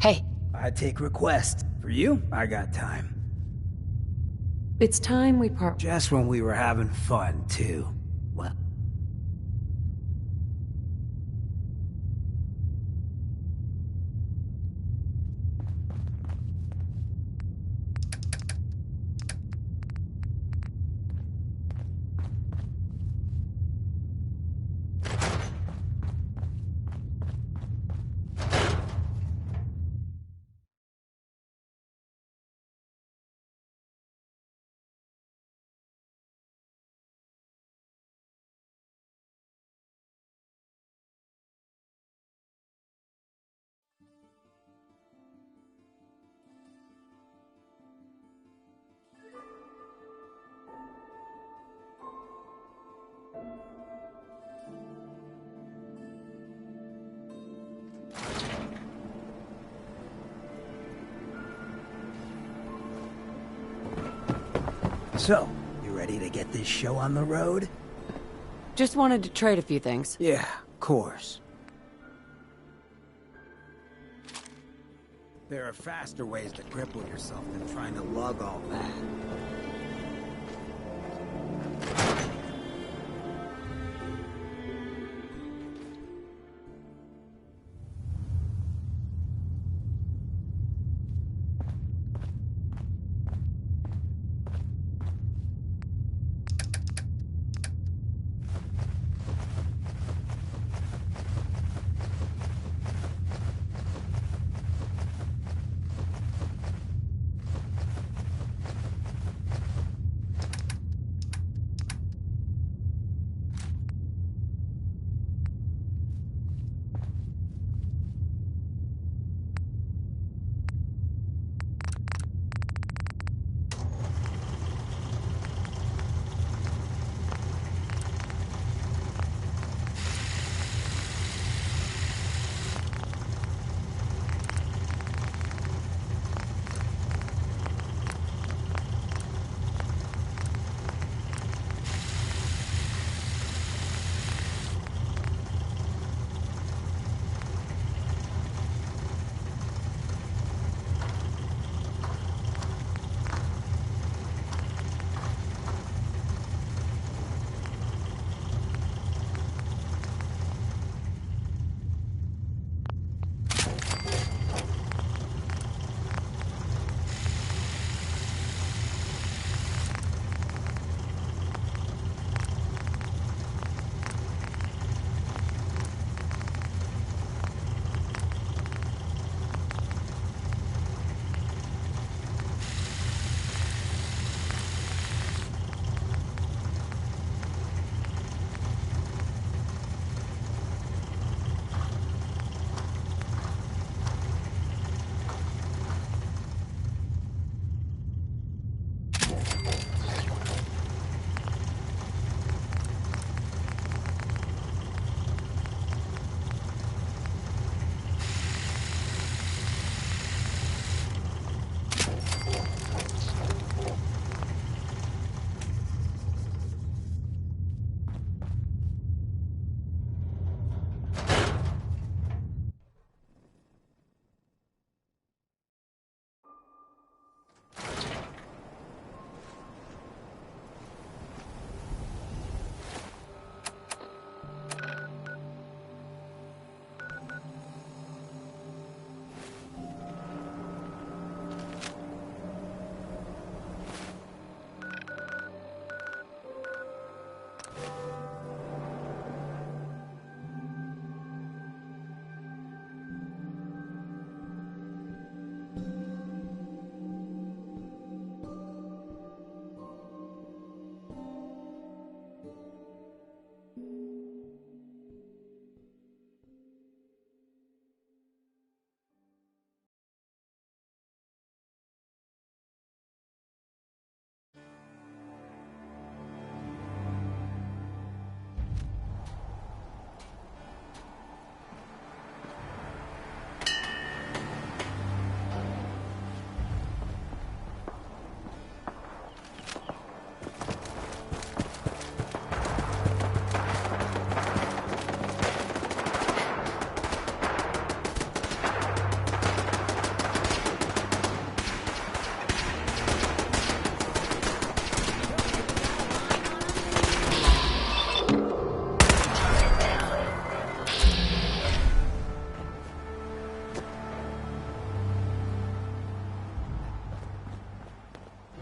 Hey, I take requests. For you, I got time. it's time we part. Just when we were having fun, too. Well, so, you ready to get this show on the road? Just wanted to trade a few things. Yeah, of course. There are faster ways to cripple yourself than trying to lug all that.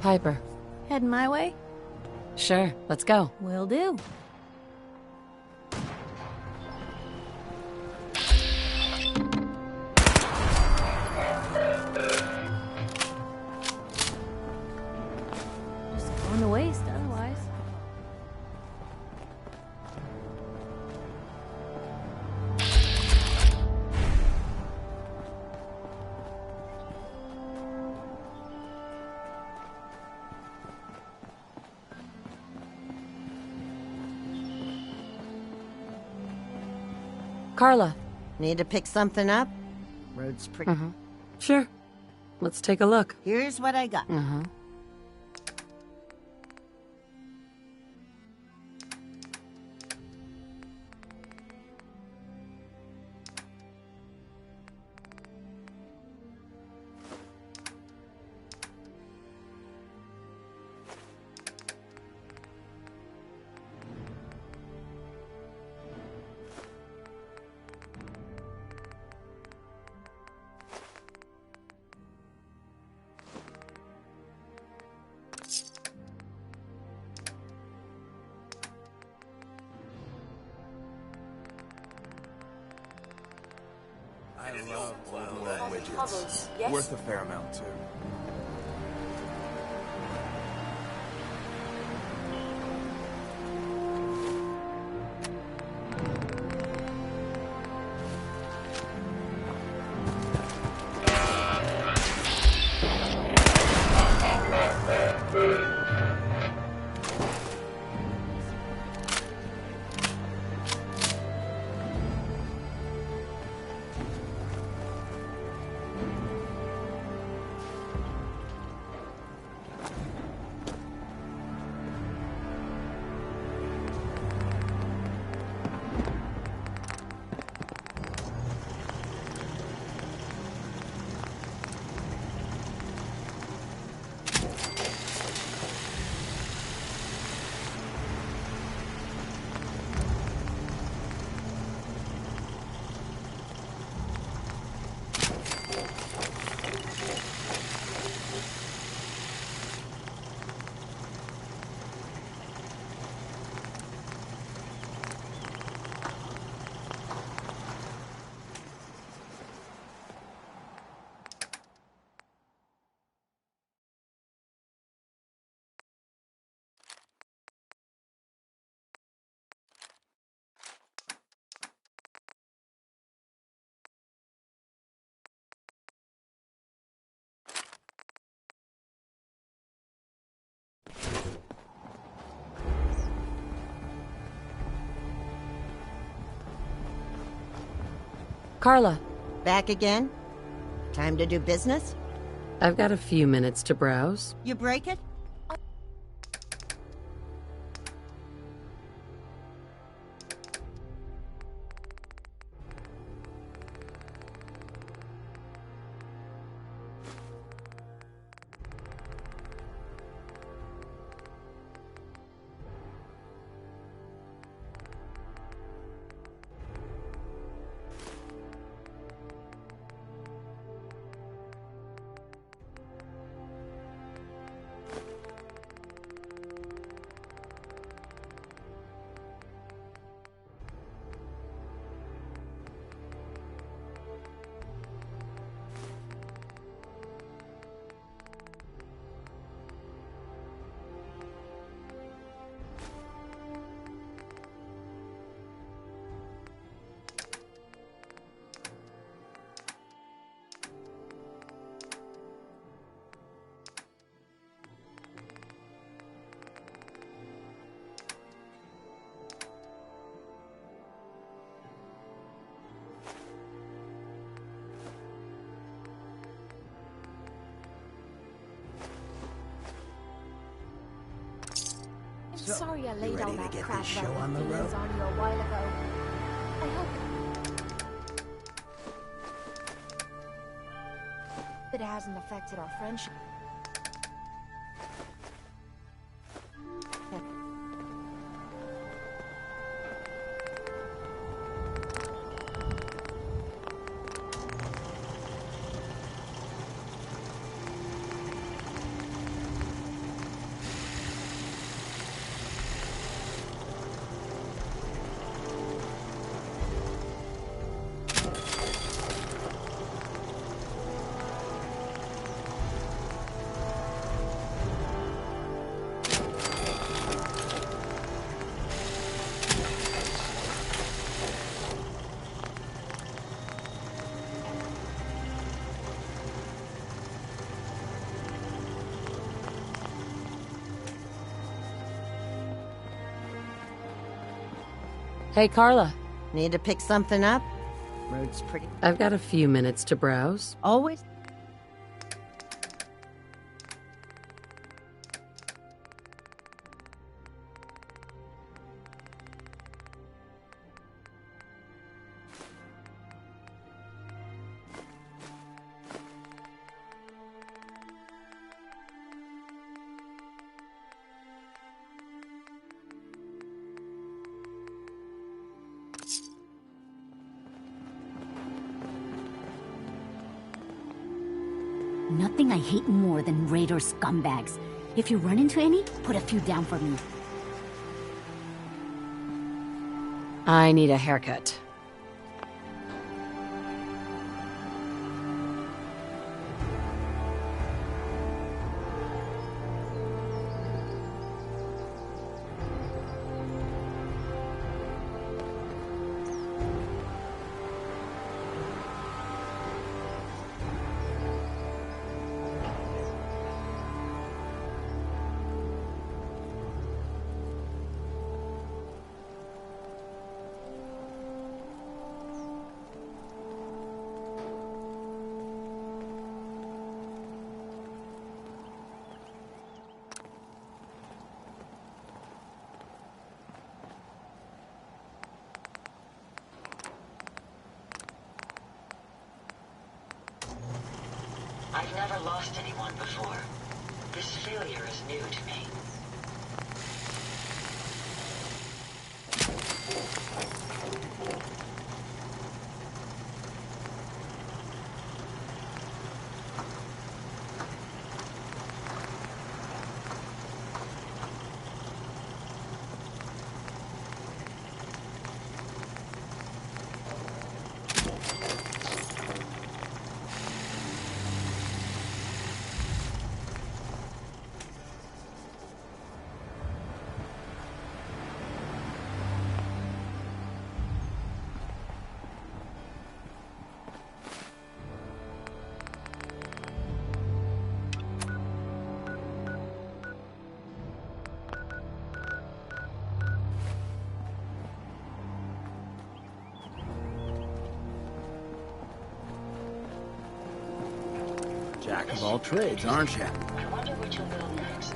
Piper. Heading my way? Sure, let's go. Will do. Just going to waste otherwise. Carla. Need to pick something up? Road's pretty. Sure. Let's take a look. Here's what I got. I love old world widgets. Worth a fair amount, too. Carla. Back again? Time to do business? I've got a few minutes to browse. You break it? I'm sorry I you laid all ready to that get crap this show about on the feelings road? on you a while ago. I hope that it hasn't affected our friendship. Hey, Carla. Need to pick something up? Road's pretty. I've got a few minutes to browse. Always. Nothing I hate more than raider scumbags. If you run into any, put a few down for me. I need a haircut. I've never lost anyone before. This failure is new to me. Jack of all trades, aren't you? I wonder which you'll go next.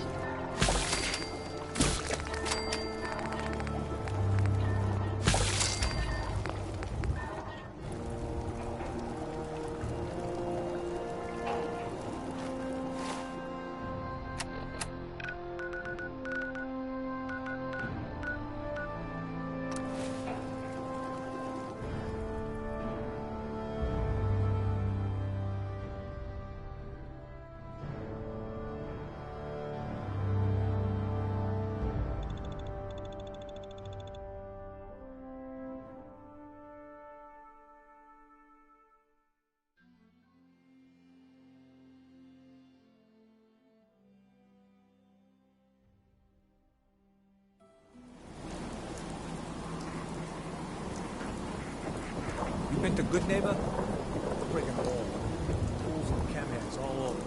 You been to Good Neighbor? Friggin' wall. Tools and chem heads all over.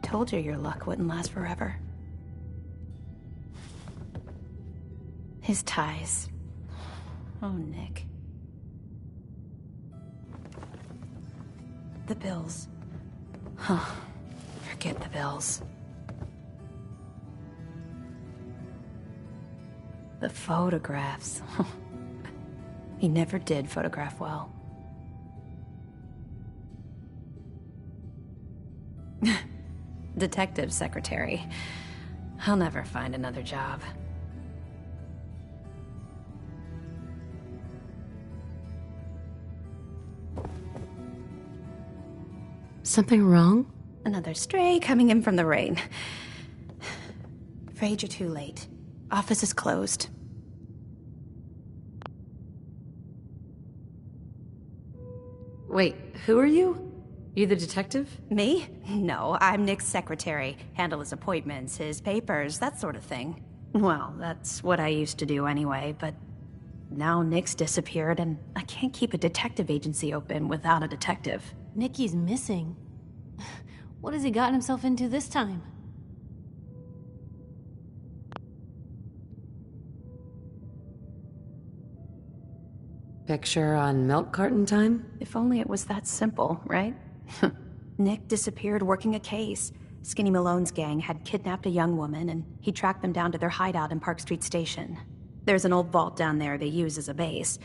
Told you your luck wouldn't last forever. His ties. Oh, Nick. The bills. Huh. Forget the bills. The photographs. He never did photograph well. Detective secretary. I'll never find another job. Something wrong? Another stray coming in from the rain. Afraid you're too late. Office is closed. Wait, who are you? You the detective? Me? No, I'm Nick's secretary. Handle his appointments, his papers, that sort of thing. Well, that's what I used to do anyway, but now Nick's disappeared and I can't keep a detective agency open without a detective. Nikki's missing. What has he gotten himself into this time? Picture on milk carton time? If only it was that simple, right? Nick disappeared working a case. Skinny Malone's gang had kidnapped a young woman, and he tracked them down to their hideout in Park Street Station. There's an old vault down there they use as a base.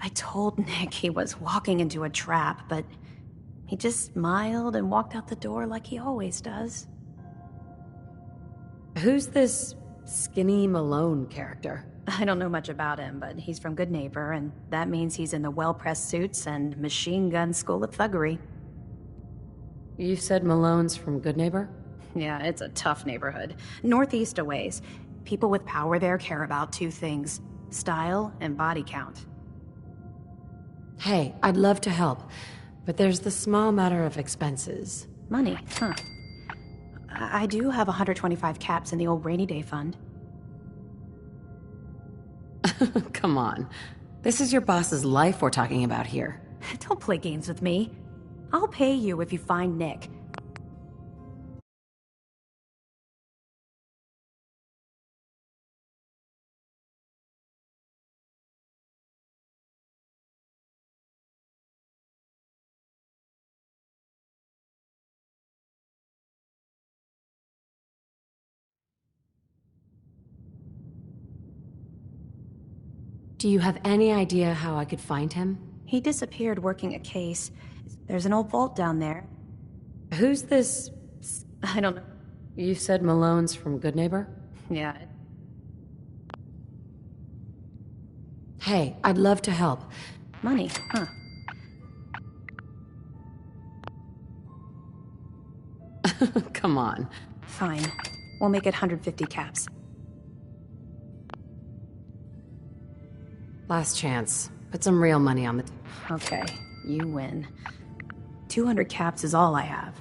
I told Nick he was walking into a trap, but he just smiled and walked out the door like he always does. Who's this Skinny Malone character? I don't know much about him, but he's from Good Neighbor, and that means he's in the well-pressed suits and machine gun school of thuggery. You said Malone's from Good Neighbor? Yeah, it's a tough neighborhood. Northeast a ways. People with power there care about two things: style and body count. Hey, I'd love to help, but there's the small matter of expenses. Money, huh? I do have 125 caps in the old rainy day fund. Come on. This is your boss's life we're talking about here. Don't play games with me. I'll pay you if you find Nick. Do you have any idea how I could find him? He disappeared working a case. There's an old vault down there. Who's this? I don't know. You said Malone's from Good Neighbor? Yeah. Hey, I'd love to help. Money, huh? Come on. Fine. We'll make it 150 caps. Last chance. Put some real money on the Okay, you win. 200 caps is all I have.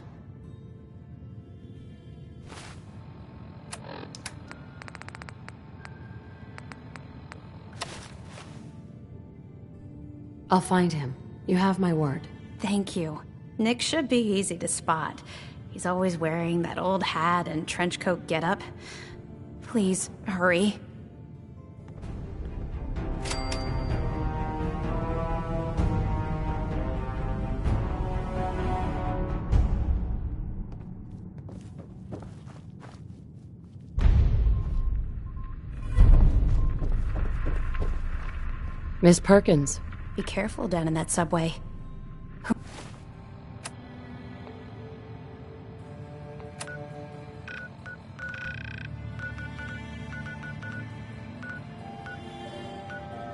I'll find him. You have my word. Thank you. Nick should be easy to spot. He's always wearing that old hat and trench coat getup. Please, hurry. Miss Perkins. Be careful down in that subway.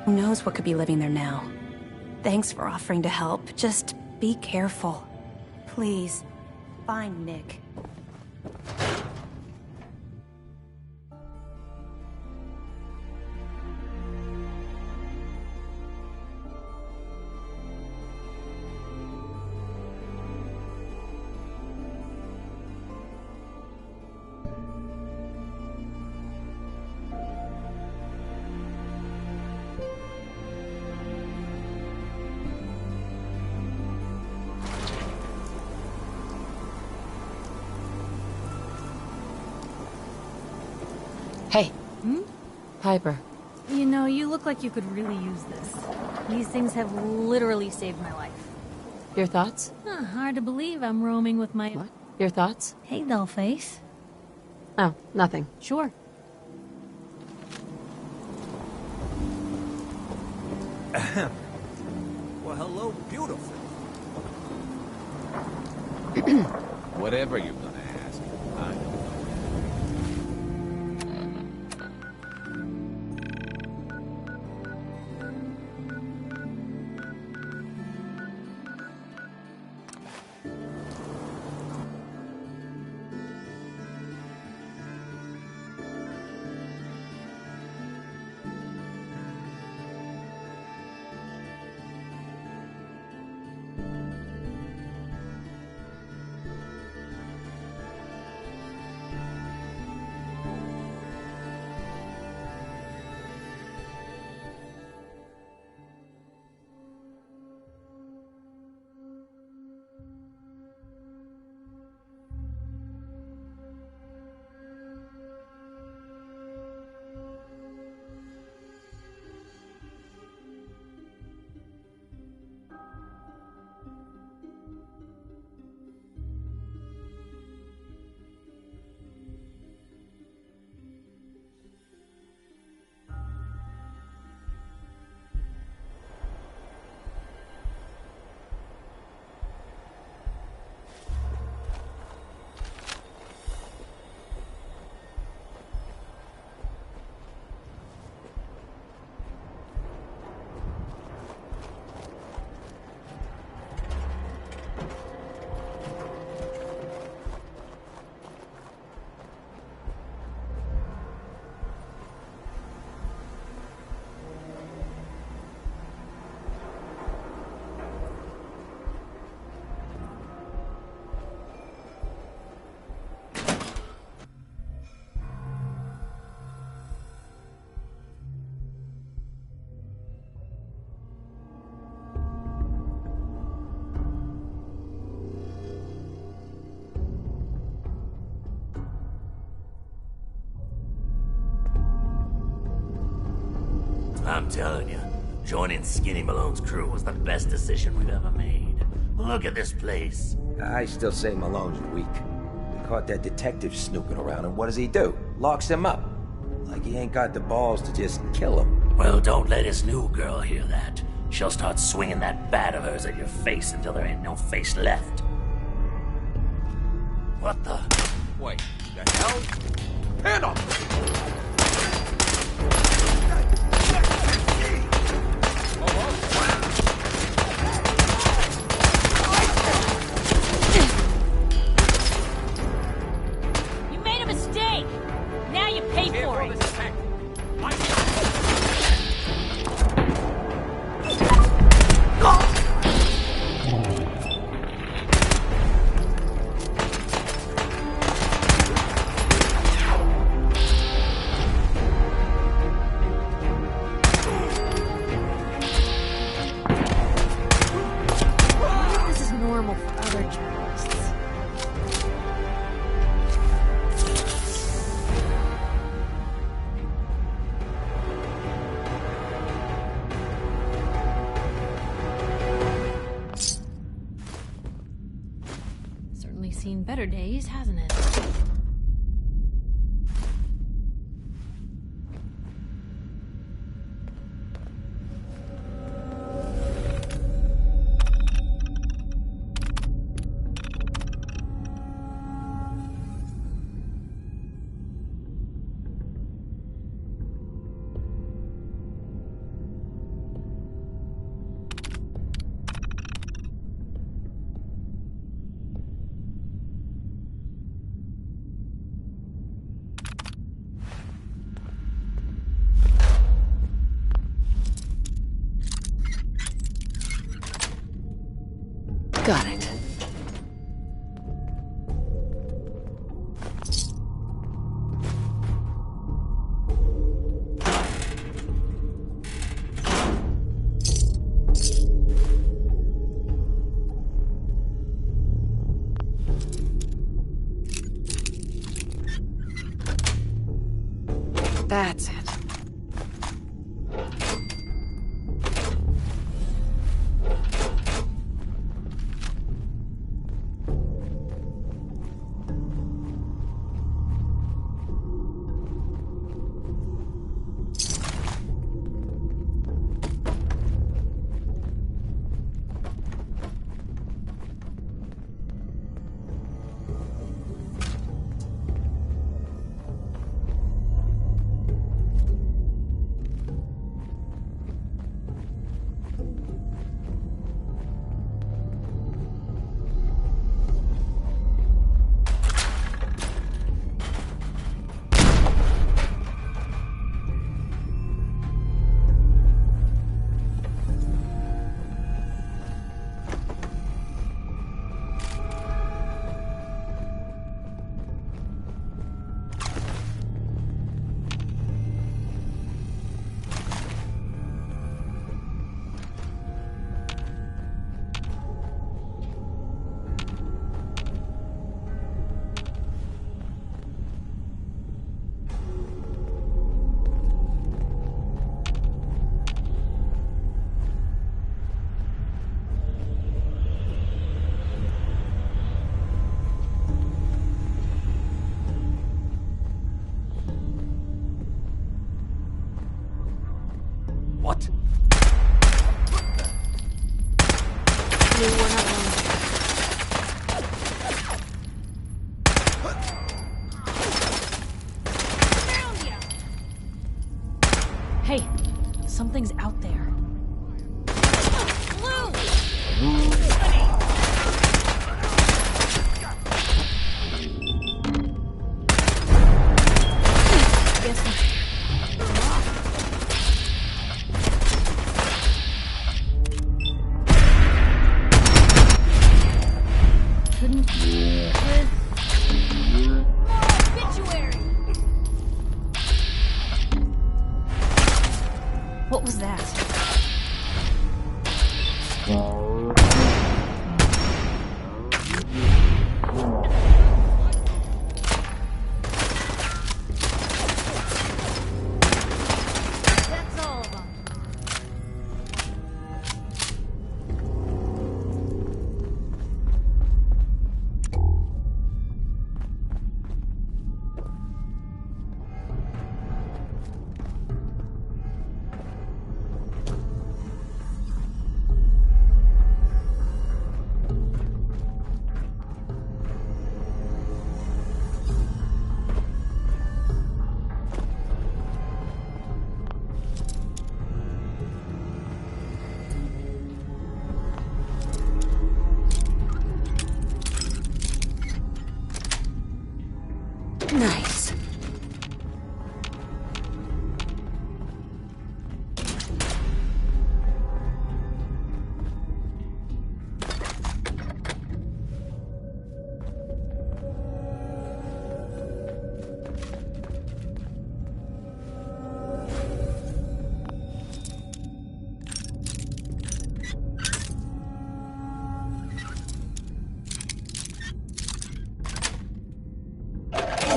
Who knows what could be living there now? Thanks for offering to help. Just be careful. Please, find Nick. Hey. Piper. You know, you look like you could really use this. These things have literally saved my life. Your thoughts? Hard to believe I'm roaming with my... What? Your thoughts? Hey, Dollface. Oh, nothing. Sure. Well, hello, beautiful. Whatever you're gonna ask, I know. I'm telling you, joining Skinny Malone's crew was the best decision we've ever made. Look at this place. I still say Malone's weak. We caught that detective snooping around, and what does he do? Locks him up. Like he ain't got the balls to just kill him. Well, don't let his new girl hear that. She'll start swinging that bat of hers at your face until there ain't no face left. What the? Wait, the hell? Hand up! You made a mistake! Now you pay for it! This is normal for other journalists. Certainly seen better days, hasn't it? Got it. That's it. Something's out there. What was that? That's all of them. Nice.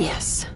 Yes.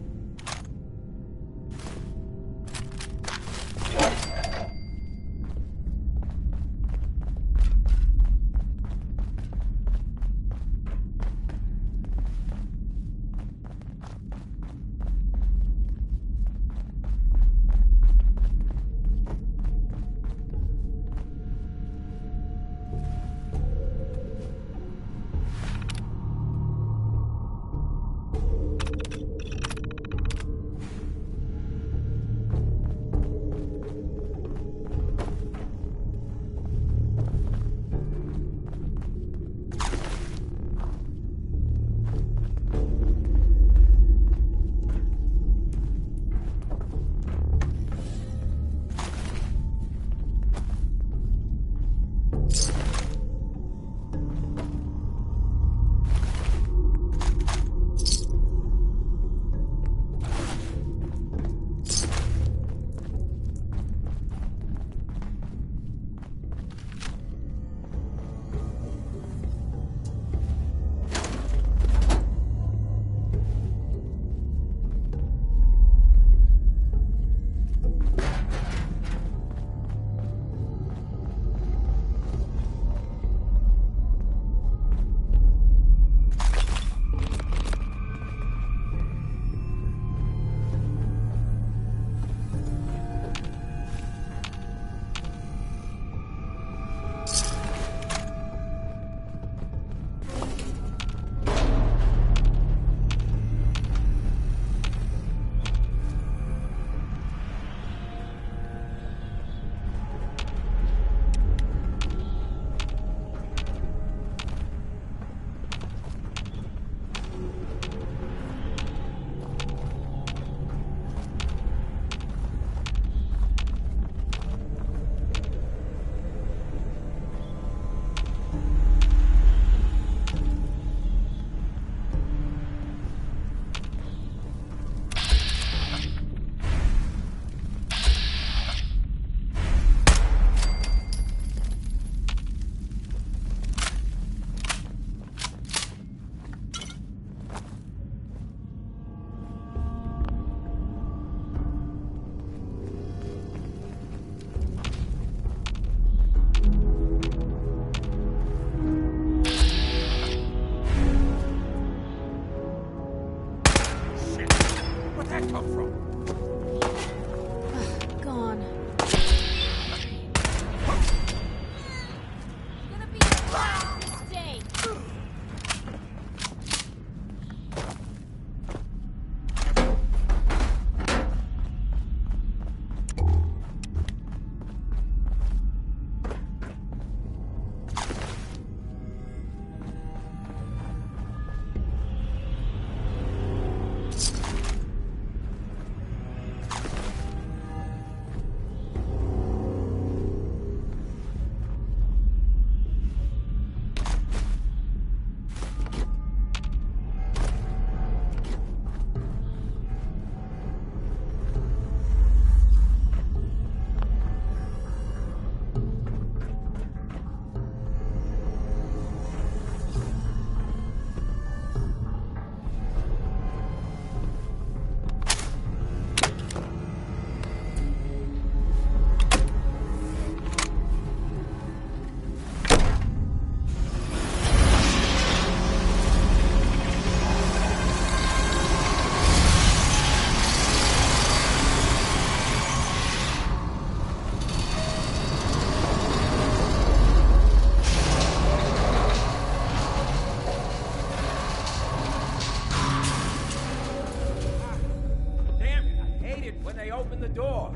when they open the door.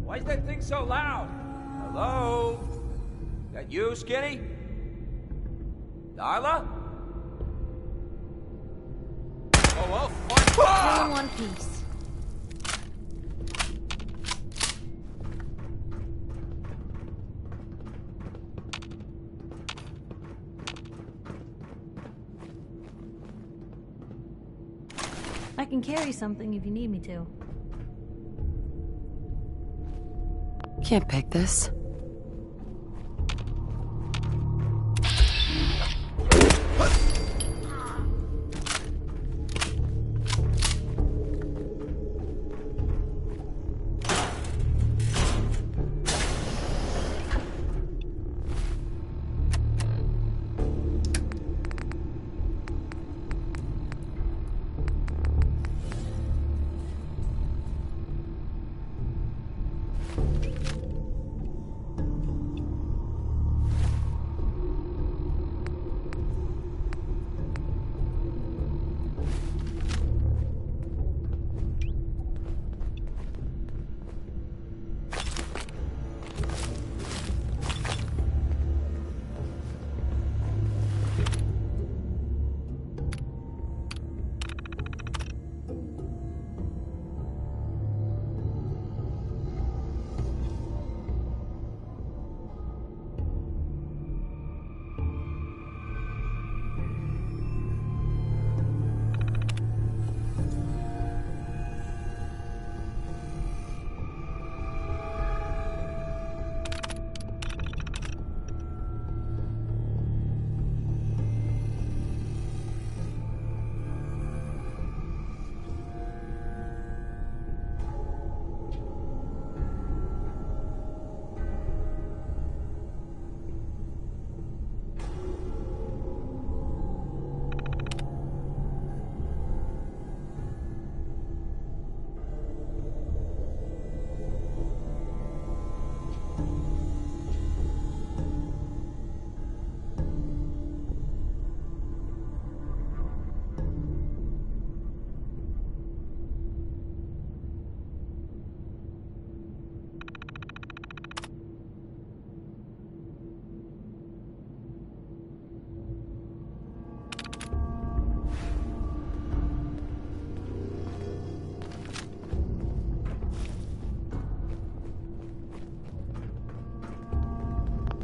Why is that thing so loud? Hello? That you, Skinny? Darla? Oh, fuck! All in one piece. I can carry something if you need me to. Can't pick this.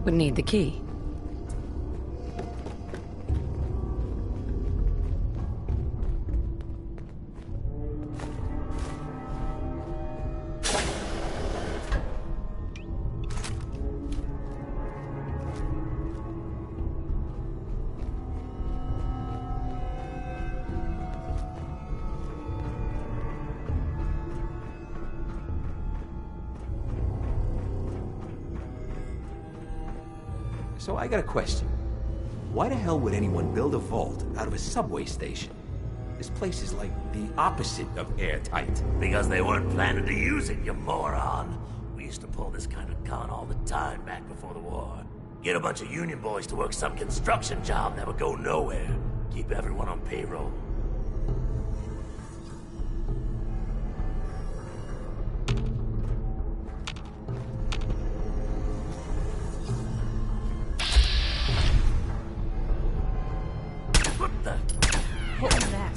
Would need the key. So I got a question. Why the hell would anyone build a vault out of a subway station? This place is like the opposite of airtight. Because they weren't planning to use it, you moron. We used to pull this kind of con all the time back before the war. Get a bunch of union boys to work some construction job that would go nowhere. Keep everyone on payroll. What was that?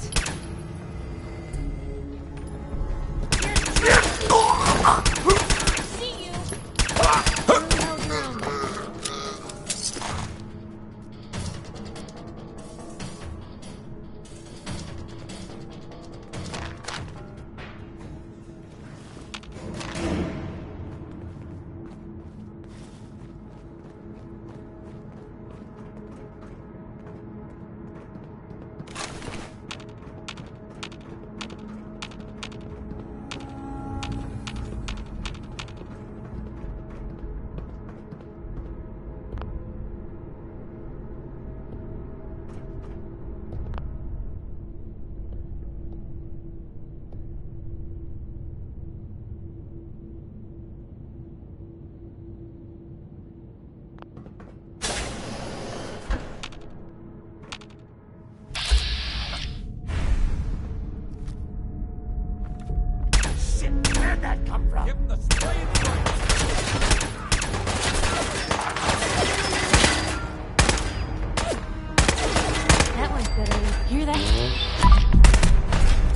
Shit! Where'd that come from? Give him the spray and pray. That one's better. Hear that?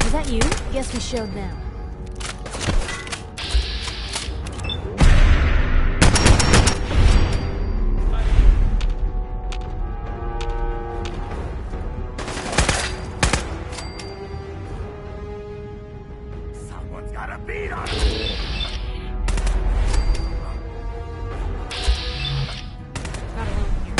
Was that you? Guess we showed them. Someone's got a beat on him. Not alone here.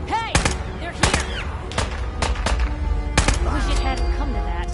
Hey! They're here! Wish it hadn't come to that.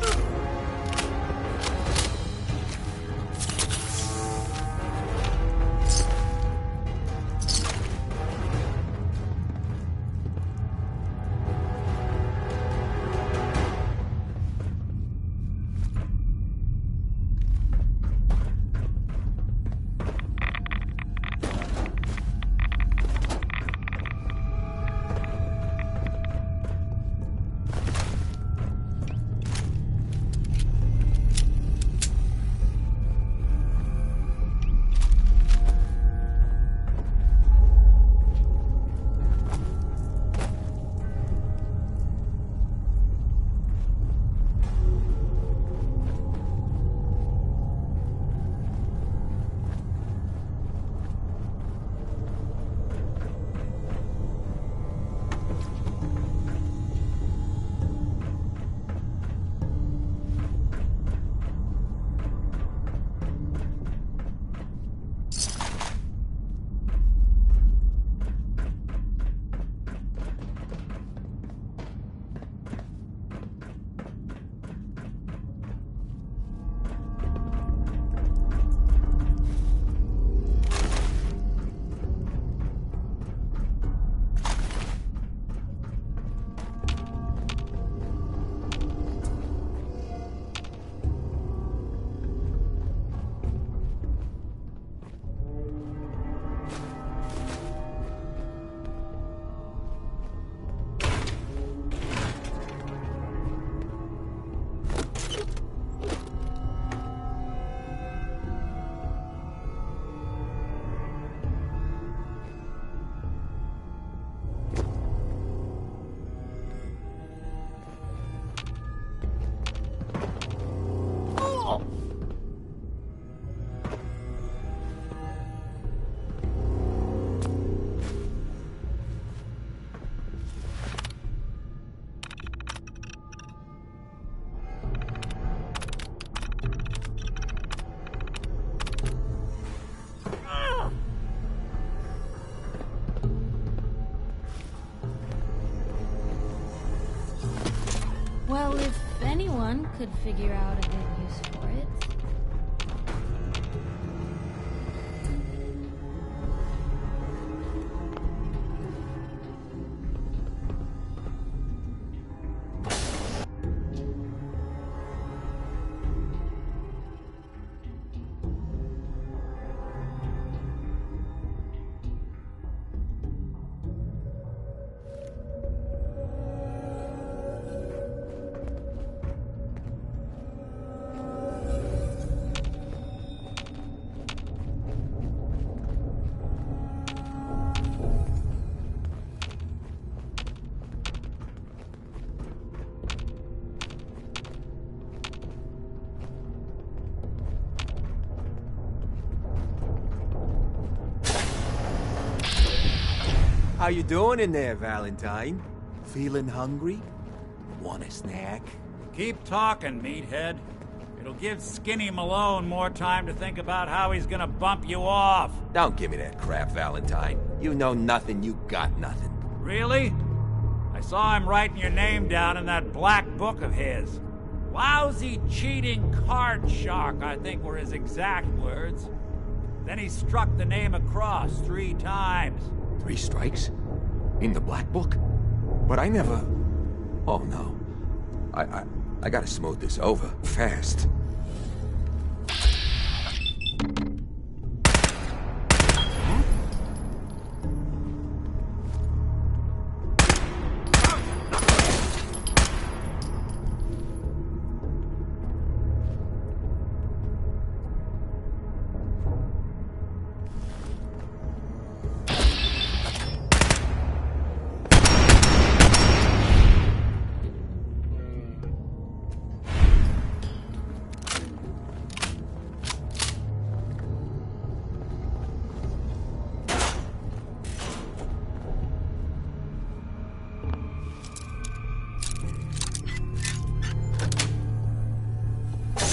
Well, if anyone could figure out a good use for it. How you doing in there, Valentine? Feeling hungry? Want a snack? Keep talking, meathead. It'll give Skinny Malone more time to think about how he's gonna bump you off. Don't give me that crap, Valentine. You know nothing, you got nothing. Really? I saw him writing your name down in that black book of his. Lousy, cheating card shark, I think were his exact words. Then he struck the name across 3 times. 3 strikes? In the black book? But I never... Oh, no. I gotta smooth this over, fast.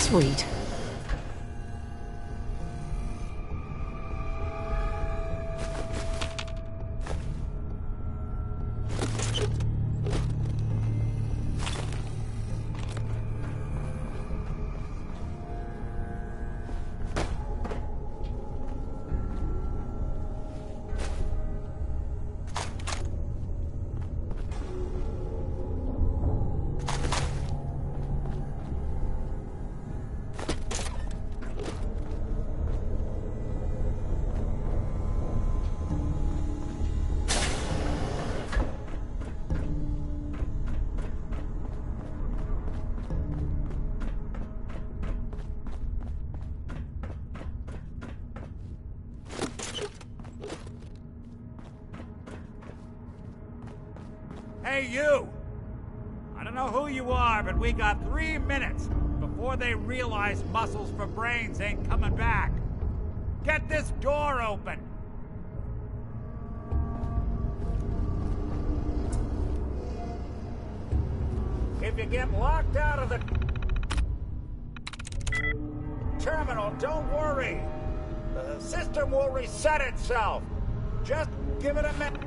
Sweet. Hey, you! I don't know who you are, but we got 3 minutes before they realize muscles for brains ain't coming back. Get this door open! If you get locked out of the terminal, don't worry. The system will reset itself. Just give it a minute.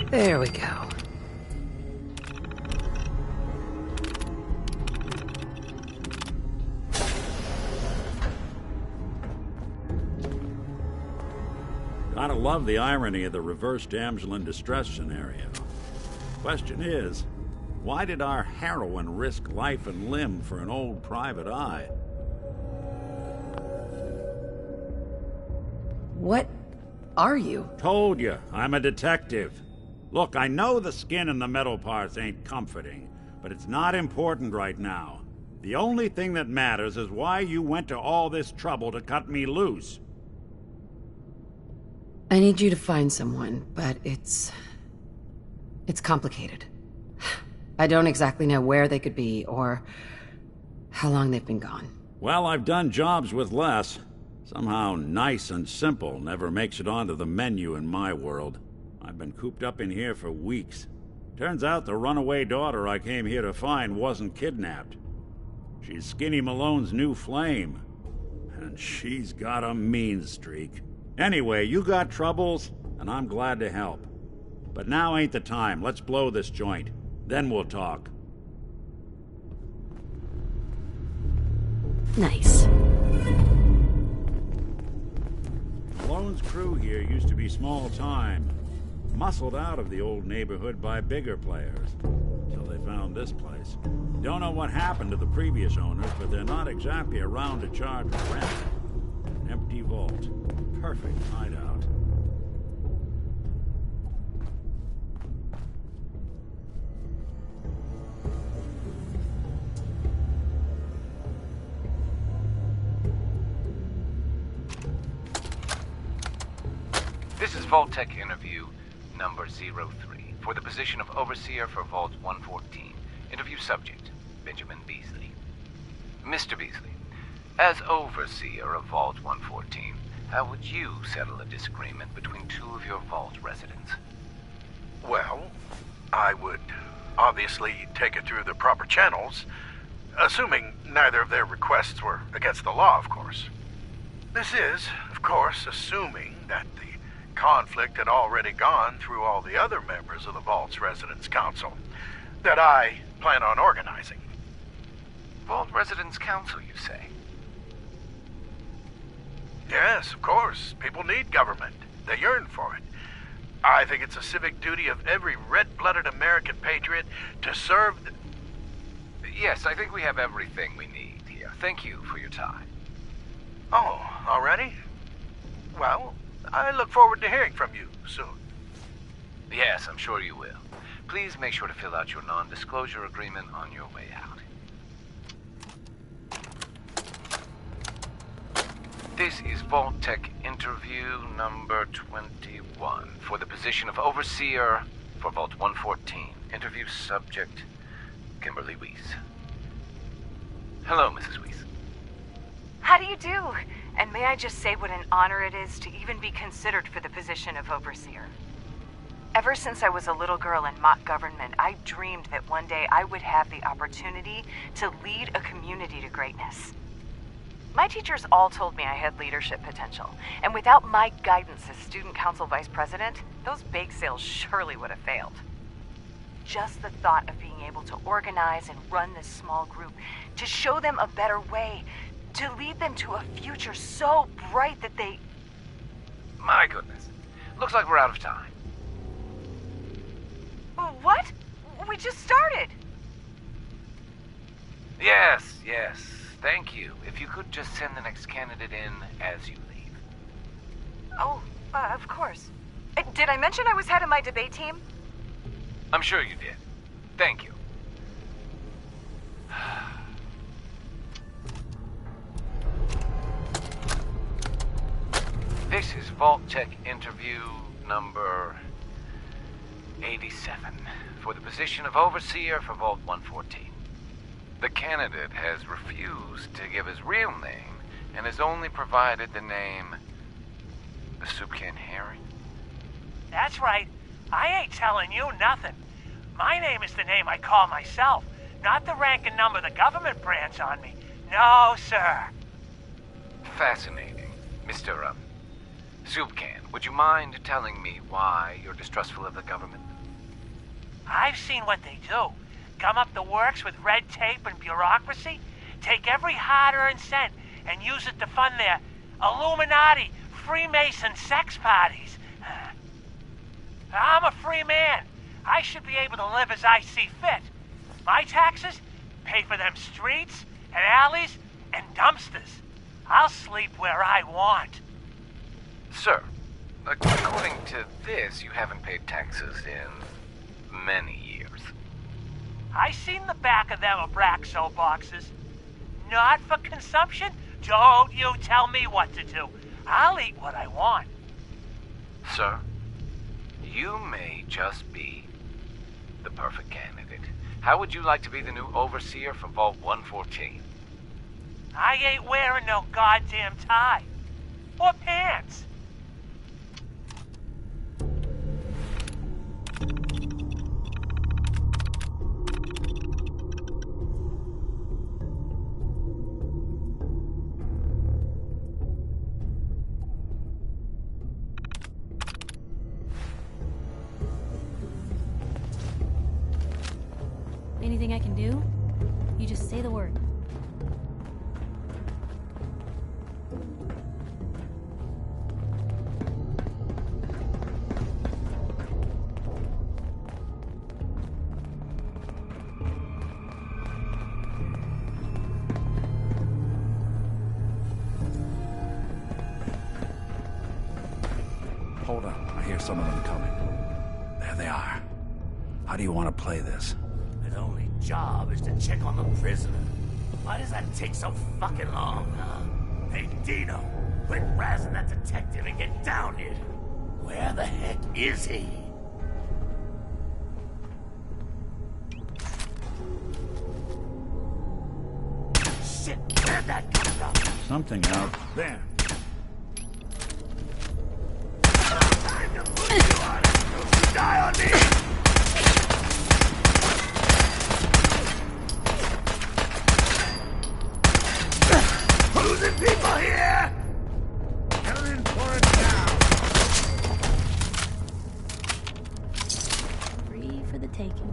There we go. Gotta love the irony of the reverse damsel in distress scenario. Question is, why did our heroine risk life and limb for an old private eye? What are you? Told you, I'm a detective. Look, I know the skin and the metal parts ain't comforting, but it's not important right now. The only thing that matters is why you went to all this trouble to cut me loose. I need you to find someone, but it's complicated. I don't exactly know where they could be, or how long they've been gone. Well, I've done jobs with less. Somehow nice and simple never makes it onto the menu in my world. I've been cooped up in here for weeks. Turns out the runaway daughter I came here to find wasn't kidnapped. She's Skinny Malone's new flame. And she's got a mean streak. Anyway, you got troubles, and I'm glad to help. But now ain't the time. Let's blow this joint. Then we'll talk. Nice. Malone's crew here used to be small time. Muscled out of the old neighborhood by bigger players. Till they found this place. Don't know what happened to the previous owners, but they're not exactly around to charge rent. An empty vault. Perfect hideout. This is Vault-Tec interview number 03 for the position of Overseer for Vault 114. Interview subject, Benjamin Beasley. Mr. Beasley, as Overseer of Vault 114, how would you settle a disagreement between two of your Vault residents? Well, I would obviously take it through the proper channels, assuming neither of their requests were against the law, of course. This is, of course, assuming that the conflict had already gone through all the other members of the Vault's Residence Council that I plan on organizing. Vault Residence Council, you say? Yes, of course. People need government. They yearn for it. I think it's a civic duty of every red-blooded American patriot to serve the... Yes, I think we have everything we need here. Thank you for your time. Oh, already? Well, I look forward to hearing from you soon. Yes, I'm sure you will. Please make sure to fill out your non-disclosure agreement on your way out. This is Vault-Tec interview number 21 for the position of Overseer for Vault 114. Interview subject, Kimberly Weiss. Hello, Mrs. Weiss. How do you do? And may I just say what an honor it is to even be considered for the position of Overseer. Ever since I was a little girl in mock government, I dreamed that one day I would have the opportunity to lead a community to greatness. My teachers all told me I had leadership potential, and without my guidance as student council vice president, those bake sales surely would have failed. Just the thought of being able to organize and run this small group, to show them a better way, to lead them to a future so bright that they... My goodness. Looks like we're out of time. What? We just started. Yes. Thank you. If you could just send the next candidate in as you leave. Oh, of course. Did I mention I was head of my debate team? I'm sure you did. Thank you. This is Vault-Tec interview number 87 for the position of Overseer for Vault 114. The candidate has refused to give his real name and has only provided the name Soup Can Harry. That's right. I ain't telling you nothing. My name is the name I call myself, not the rank and number the government brands on me. No, sir. Fascinating. Mr. Soup Can, would you mind telling me why you're distrustful of the government? I've seen what they do. Gum up the works with red tape and bureaucracy, take every hard-earned cent and use it to fund their Illuminati, Freemason sex parties. I'm a free man. I should be able to live as I see fit. My taxes pay for them streets and alleys and dumpsters. I'll sleep where I want. Sir, according to this, you haven't paid taxes in many years. I seen the back of them Abraxo boxes. Not for consumption? Don't you tell me what to do. I'll eat what I want. Sir, you may just be the perfect candidate. How would you like to be the new Overseer for Vault 114? I ain't wearing no goddamn tie. Or pants. Anything I can do? You just say the word. Hold up. I hear some of them coming. There they are. How do you want to play this? His only job is to check on the prisoner. Why does that take so fucking long, huh? Hey, Dino, quit razzing that detective and get down here. Where the heck is he? Shit, where'd that come from? Something out there. Time to put you on it. Don't you die on me! Losing people here! Coming for it now! Free for the taking.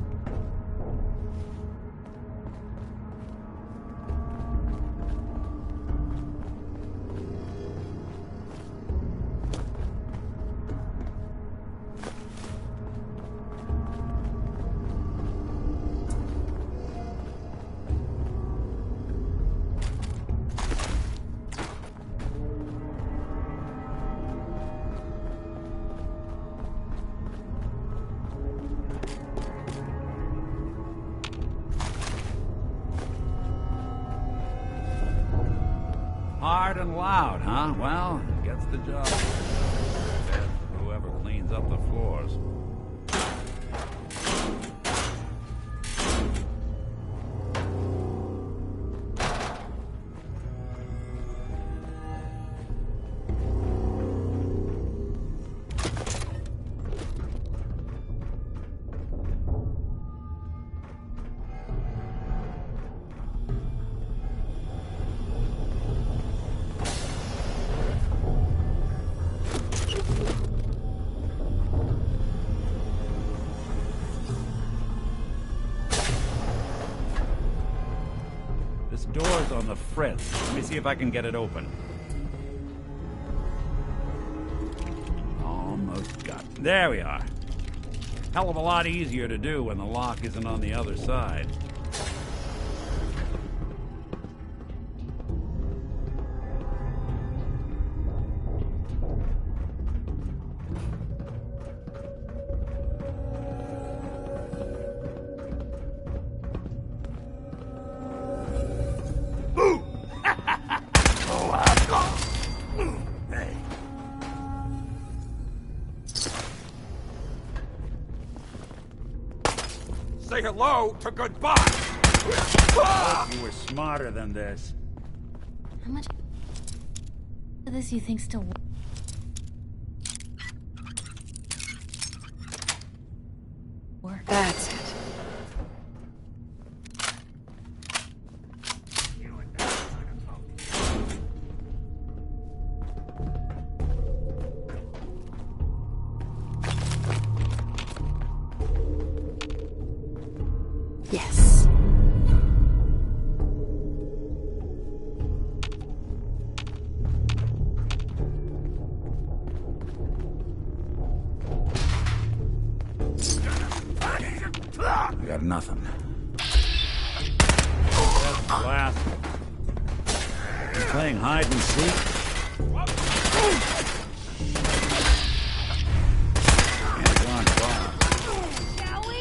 and loud, huh? Well, gets the job. Bad for whoever cleans up the floors. This door's on the fritz. Let me see if I can get it open. Almost got it. There we are. Hell of a lot easier to do when the lock isn't on the other side. Say hello to goodbye! Thought you were smarter than this. How much of this you think still works? That's it. Yes. I got nothing. That's the last. You playing hide and seek? Hands on fire. Shall we?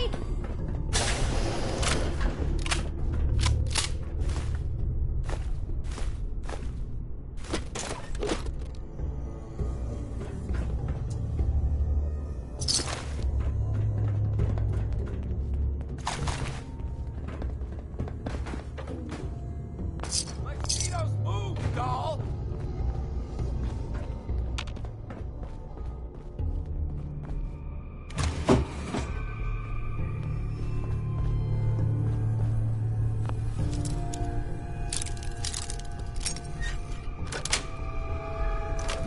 Mosquitoes move, doll!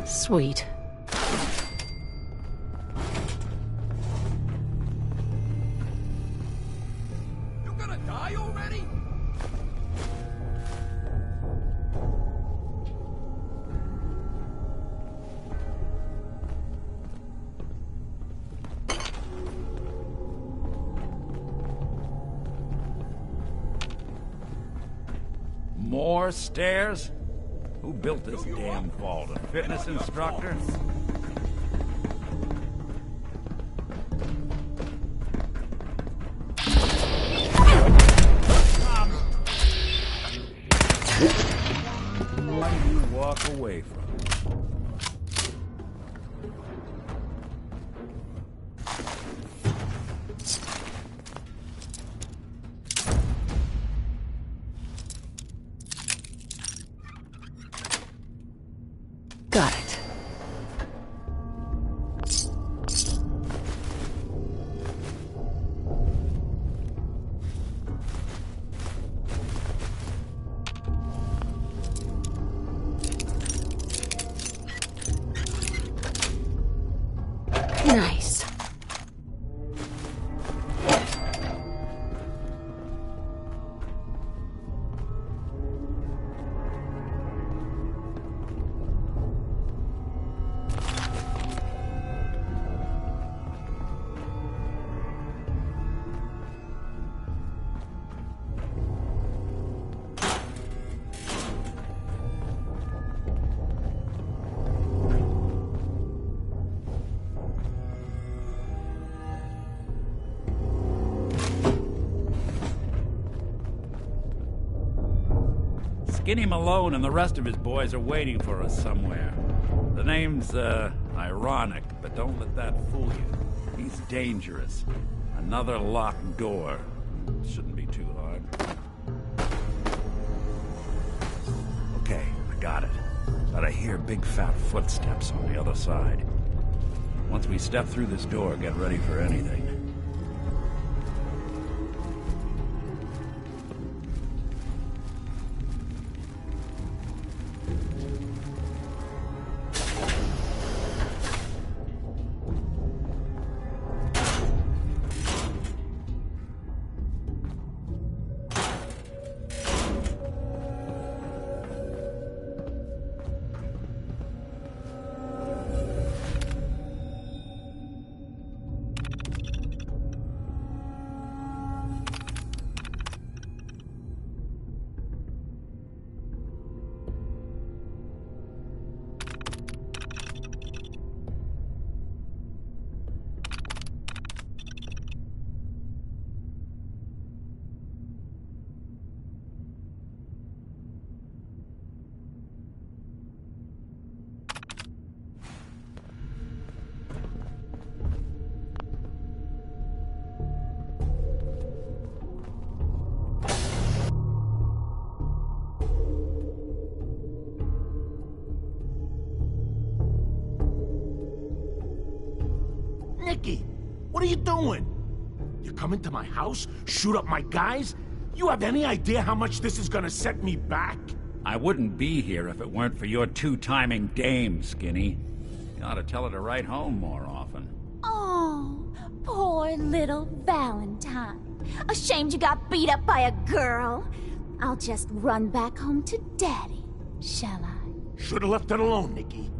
Sweet. You gonna die already? More stairs? Who built this damn vault? A fitness instructor? What do you walk away from? Got it. Skinny Malone and the rest of his boys are waiting for us somewhere. The name's, ironic, but don't let that fool you. He's dangerous. Another locked door. Shouldn't be too hard. Okay, I got it. But I hear big fat footsteps on the other side. Once we step through this door, get ready for anything. Nicky, what are you doing? You come into my house, shoot up my guys? You have any idea how much this is gonna set me back? I wouldn't be here if it weren't for your two-timing dame, Skinny. You ought to tell her to write home more often. Oh, poor little Valentine. Ashamed you got beat up by a girl? I'll just run back home to Daddy, shall I? Should've left it alone, Nicky.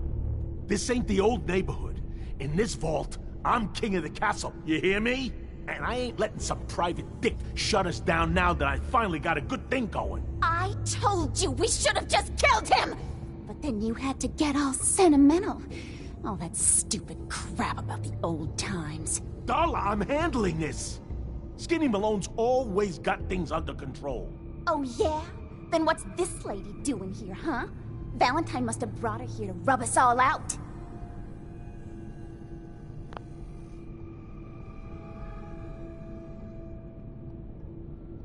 This ain't the old neighborhood. In this vault, I'm king of the castle, you hear me? And I ain't letting some private dick shut us down now that I finally got a good thing going. I told you we should have just killed him! But then you had to get all sentimental. All that stupid crap about the old times. Darla, I'm handling this. Skinny Malone's always got things under control. Oh yeah? Then what's this lady doing here, huh? Valentine must have brought her here to rub us all out.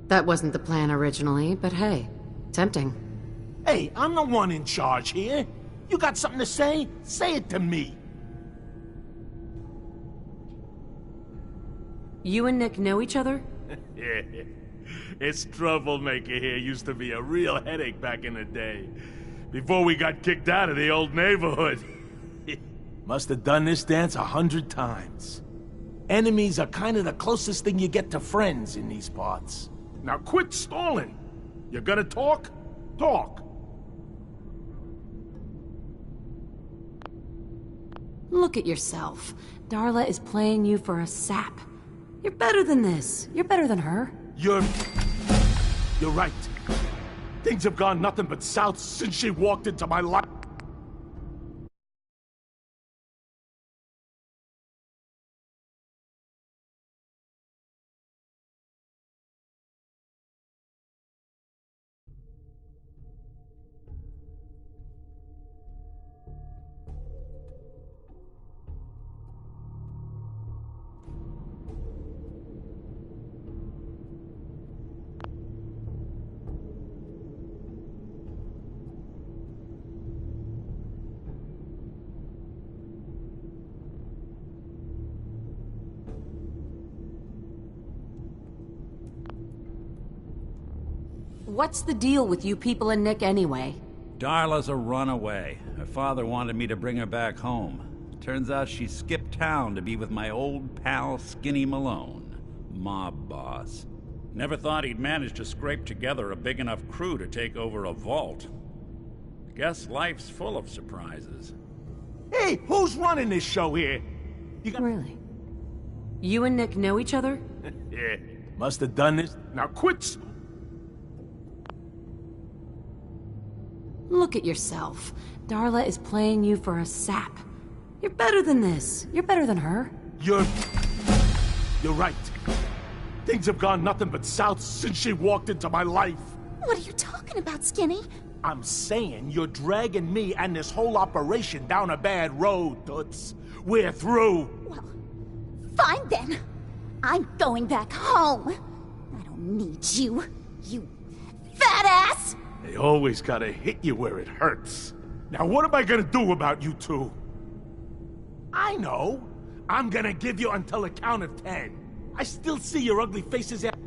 That wasn't the plan originally, but hey, tempting. Hey, I'm the one in charge here. You got something to say? Say it to me. You and Nick know each other? Yeah. This troublemaker here used to be a real headache back in the day. Before we got kicked out of the old neighborhood. Must have done this dance 100 times. Enemies are kind of the closest thing you get to friends in these parts. Now quit stalling. You gonna talk? Talk. Look at yourself. Darla is playing you for a sap. You're better than this. You're better than her. You're right. Things have gone nothing but south since she walked into my life. What's the deal with you people and Nick anyway? Darla's a runaway. Her father wanted me to bring her back home. Turns out she skipped town to be with my old pal Skinny Malone, mob boss. Never thought he'd manage to scrape together a big enough crew to take over a vault. Guess life's full of surprises. Hey, who's running this show here? Really? You and Nick know each other? Yeah, must have done this. Now quit. Look at yourself. Darla is playing you for a sap. You're better than this. You're better than her. You're right. Things have gone nothing but south since she walked into my life. What are you talking about, Skinny? I'm saying you're dragging me and this whole operation down a bad road, Toots. We're through. Well, fine then. I'm going back home. I don't need you, you fat ass! They always gotta hit you where it hurts. Now what am I gonna do about you two? I know. I'm gonna give you until the count of 10. I still see your ugly faces at...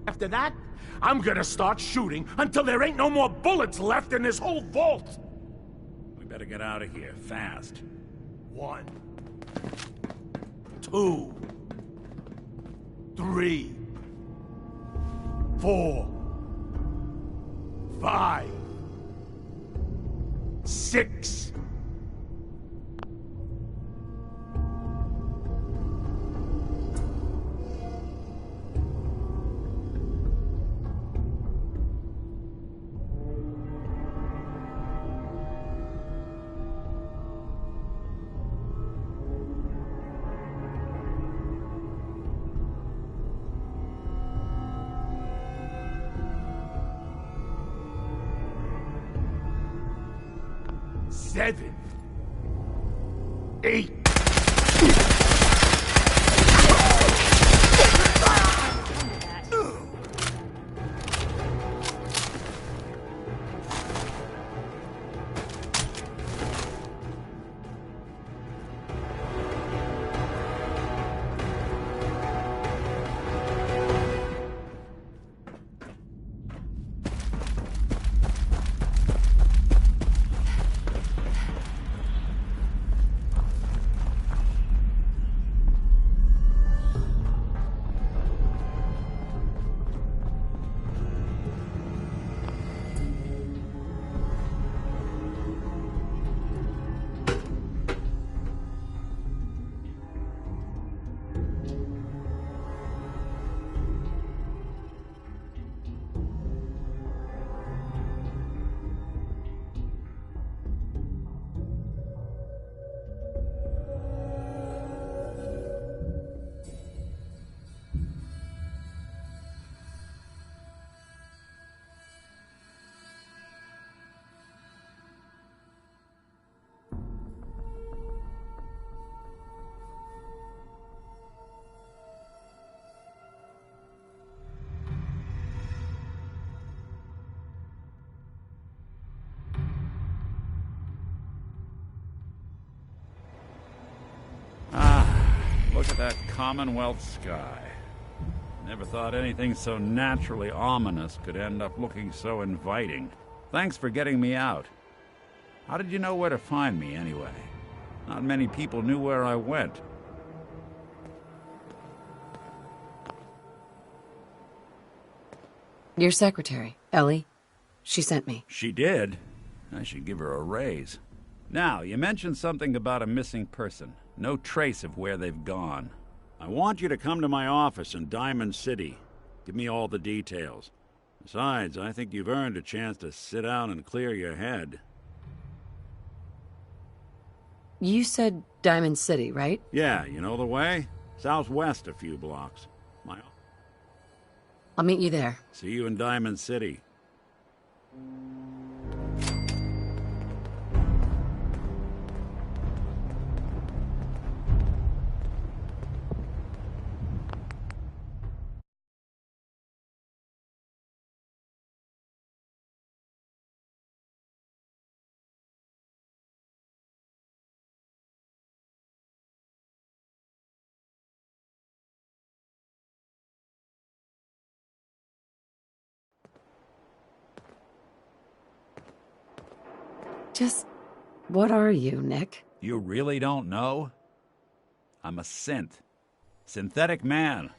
After that, I'm gonna start shooting until there ain't no more bullets left in this whole vault! We better get out of here, fast. 1, 2, 3, 4, 5, 6. Seven, 8. Look at that Commonwealth sky. Never thought anything so naturally ominous could end up looking so inviting. Thanks for getting me out. How did you know where to find me, anyway? Not many people knew where I went. Your secretary, Ellie. She sent me. She did? I should give her a raise. Now, you mentioned something about a missing person. No trace of where they've gone. I want you to come to my office in Diamond City. Give me all the details. Besides, I think you've earned a chance to sit down and clear your head. You said Diamond City, right? Yeah, you know the way? Southwest a few blocks. I'll meet you there. See you in Diamond City. Just what are you, Nick? You really don't know? I'm a synth. Synthetic man.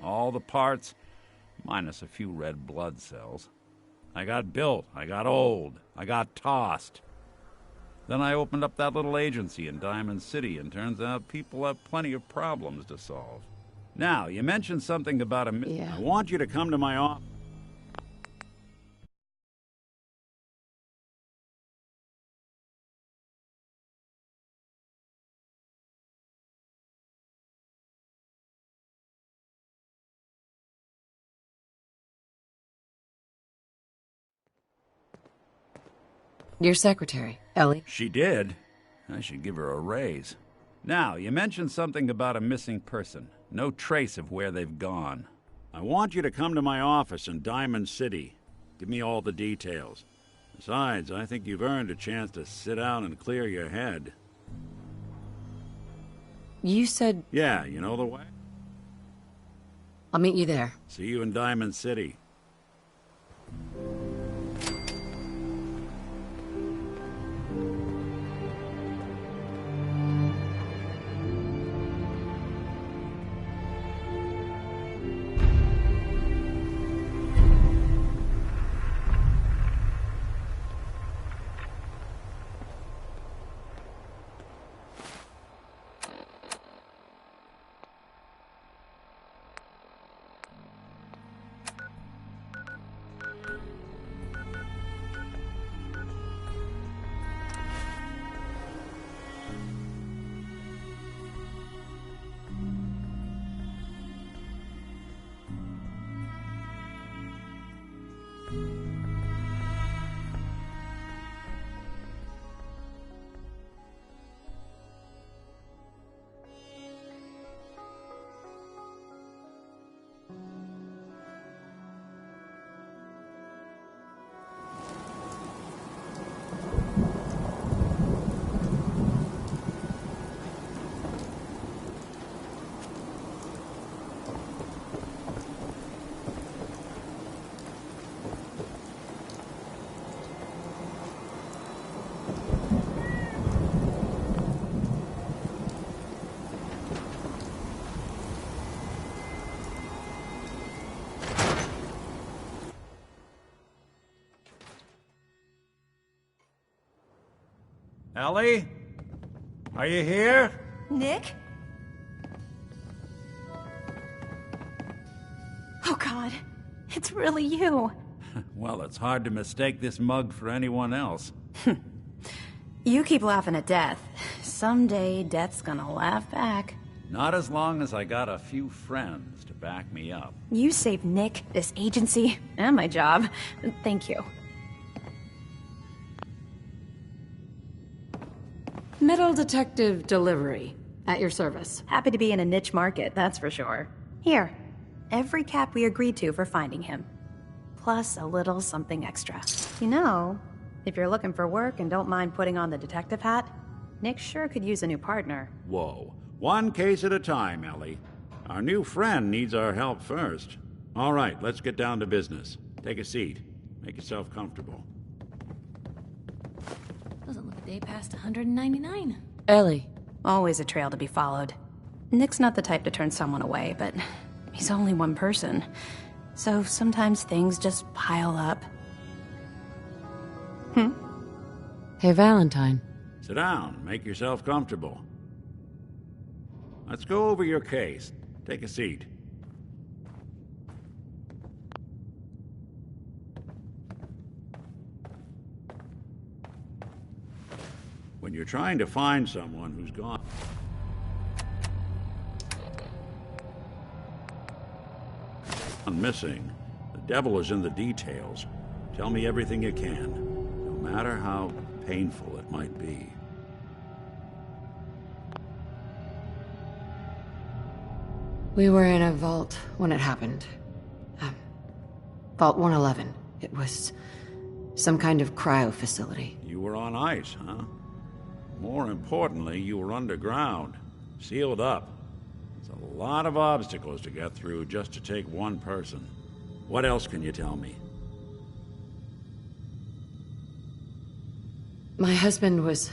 All the parts, minus a few red blood cells. I got built, I got old, I got tossed. Then I opened up that little agency in Diamond City, and turns out people have plenty of problems to solve. Now, you mentioned something about Yeah. I want you to come to my office. Your secretary, Ellie. She did. I should give her a raise. Now, you mentioned something about a missing person. No trace of where they've gone. I want you to come to my office in Diamond City. Give me all the details. Besides, I think you've earned a chance to sit down and clear your head. You said... Yeah, you know the way? I'll meet you there. See you in Diamond City. Ellie? Are you here? Nick? Oh, God. It's really you. Well, it's hard to mistake this mug for anyone else. You keep laughing at death. Someday, death's gonna laugh back. Not as long as I got a few friends to back me up. You saved Nick, this agency, and my job. Thank you. Metal detective delivery. At your service. Happy to be in a niche market, that's for sure. Here, every cap we agreed to for finding him. Plus a little something extra. You know, if you're looking for work and don't mind putting on the detective hat, Nick sure could use a new partner. Whoa. One case at a time, Ellie. Our new friend needs our help first. All right, let's get down to business. Take a seat. Make yourself comfortable. Doesn't look a day past 199. Ellie. Always a trail to be followed. Nick's not the type to turn someone away, but he's only one person. So sometimes things just pile up. Hey, Valentine. Sit down. Make yourself comfortable. Let's go over your case. Take a seat. When you're trying to find someone who's gone missing, the devil is in the details. Tell me everything you can, no matter how painful it might be. We were in a vault when it happened. Vault 111. It was some kind of cryo facility. You were on ice, huh? More importantly, you were underground, sealed up. There's a lot of obstacles to get through just to take one person. What else can you tell me? My husband was...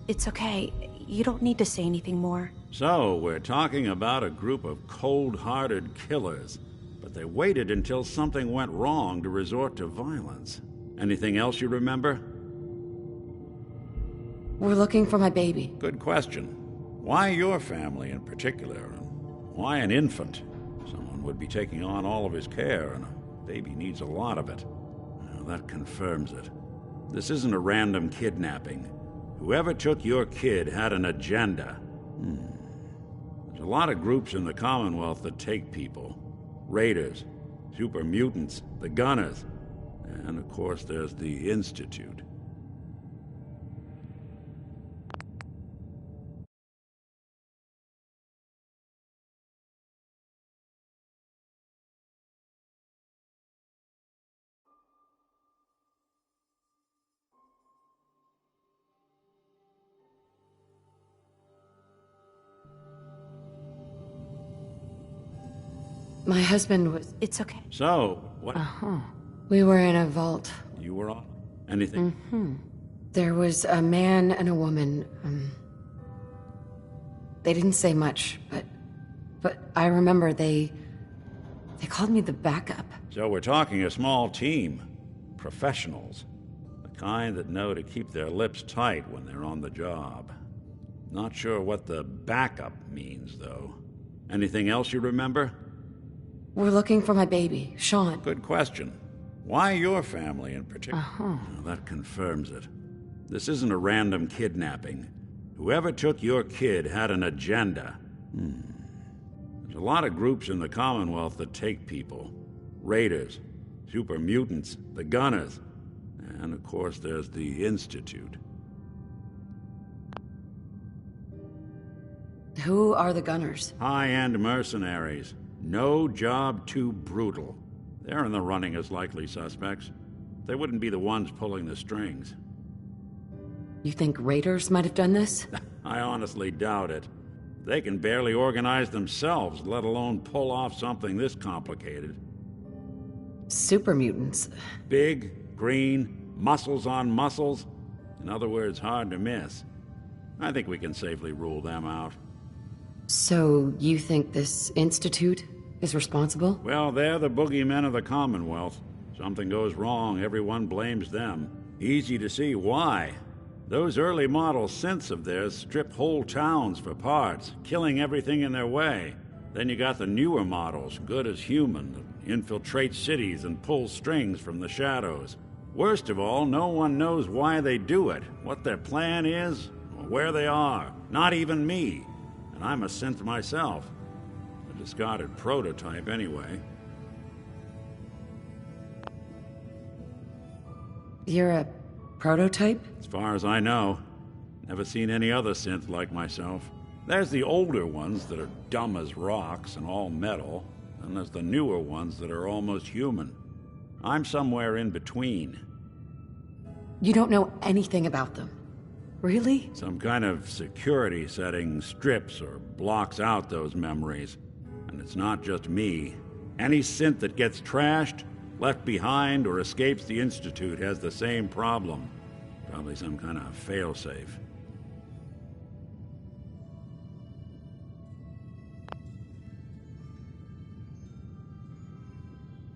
It's okay. You don't need to say anything more. So, we're talking about a group of cold-hearted killers, but they waited until something went wrong to resort to violence. Anything else you remember? We're looking for my baby. Good question. Why your family in particular? And why an infant? Someone would be taking on all of his care, and a baby needs a lot of it. Well, that confirms it. This isn't a random kidnapping. Whoever took your kid had an agenda. There's a lot of groups in the Commonwealth that take people. Raiders, super mutants, the Gunners, and of course there's the Institute. My husband was... It's okay. So, what? Uh-huh. We were in a vault. You were on? Anything? Mm-hmm. There was a man and a woman. They didn't say much, but I remember they called me the backup. So we're talking a small team. Professionals. The kind that know to keep their lips tight when they're on the job. Not sure what the backup means, though. Anything else you remember? We're looking for my baby, Sean. Good question. Why your family in particular? Uh-huh. Well, that confirms it. This isn't a random kidnapping. Whoever took your kid had an agenda. There's a lot of groups in the Commonwealth that take people. Raiders, super mutants, the Gunners, and of course there's the Institute. Who are the Gunners? High-end mercenaries. No job too brutal. They're in the running as likely suspects. They wouldn't be the ones pulling the strings. You think raiders might have done this? I honestly doubt it. They can barely organize themselves, let alone pull off something this complicated. Super mutants. Big, green, muscles on muscles. In other words, hard to miss. I think we can safely rule them out. So, you think this Institute is responsible? Well, they're the boogeymen of the Commonwealth. Something goes wrong, everyone blames them. Easy to see why. Those early model synths of theirs strip whole towns for parts, killing everything in their way. Then you got the newer models, good as human, that infiltrate cities and pull strings from the shadows. Worst of all, no one knows why they do it, what their plan is, or where they are. Not even me. And I'm a synth myself. A discarded prototype, anyway. You're a prototype? As far as I know. Never seen any other synth like myself. There's the older ones that are dumb as rocks and all metal, and there's the newer ones that are almost human. I'm somewhere in between. You don't know anything about them. Really? Some kind of security setting strips or blocks out those memories. And it's not just me. Any synth that gets trashed, left behind, or escapes the Institute has the same problem. Probably some kind of failsafe.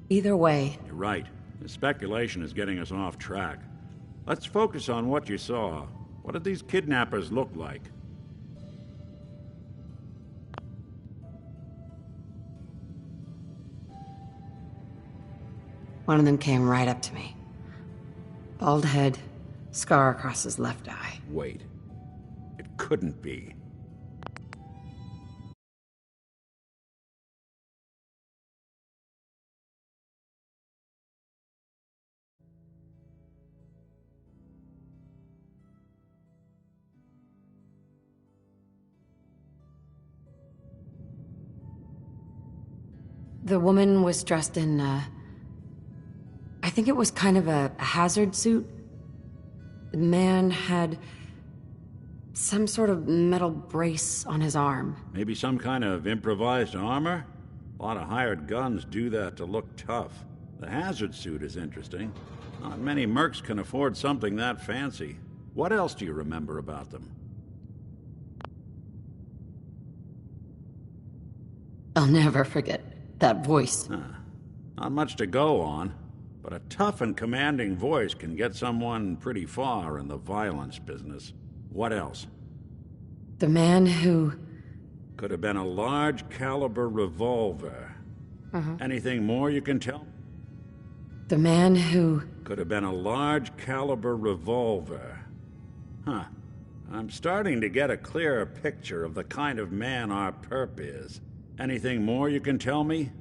Either way. You're right. The speculation is getting us off track. Let's focus on what you saw. What did these kidnappers look like? One of them came right up to me. Bald head, scar across his left eye. Wait. It couldn't be. The woman was dressed in, I think it was kind of a hazard suit. The man had some sort of metal brace on his arm. Maybe some kind of improvised armor? A lot of hired guns do that to look tough. The hazard suit is interesting. Not many mercs can afford something that fancy. What else do you remember about them? I'll never forget that voice. Not much to go on, but a tough and commanding voice can get someone pretty far in the violence business. What else? The man who... Could have been a large caliber revolver. Anything more you can tell? The man who... Could have been a large caliber revolver. Huh. I'm starting to get a clearer picture of the kind of man our perp is. Anything more you can tell me?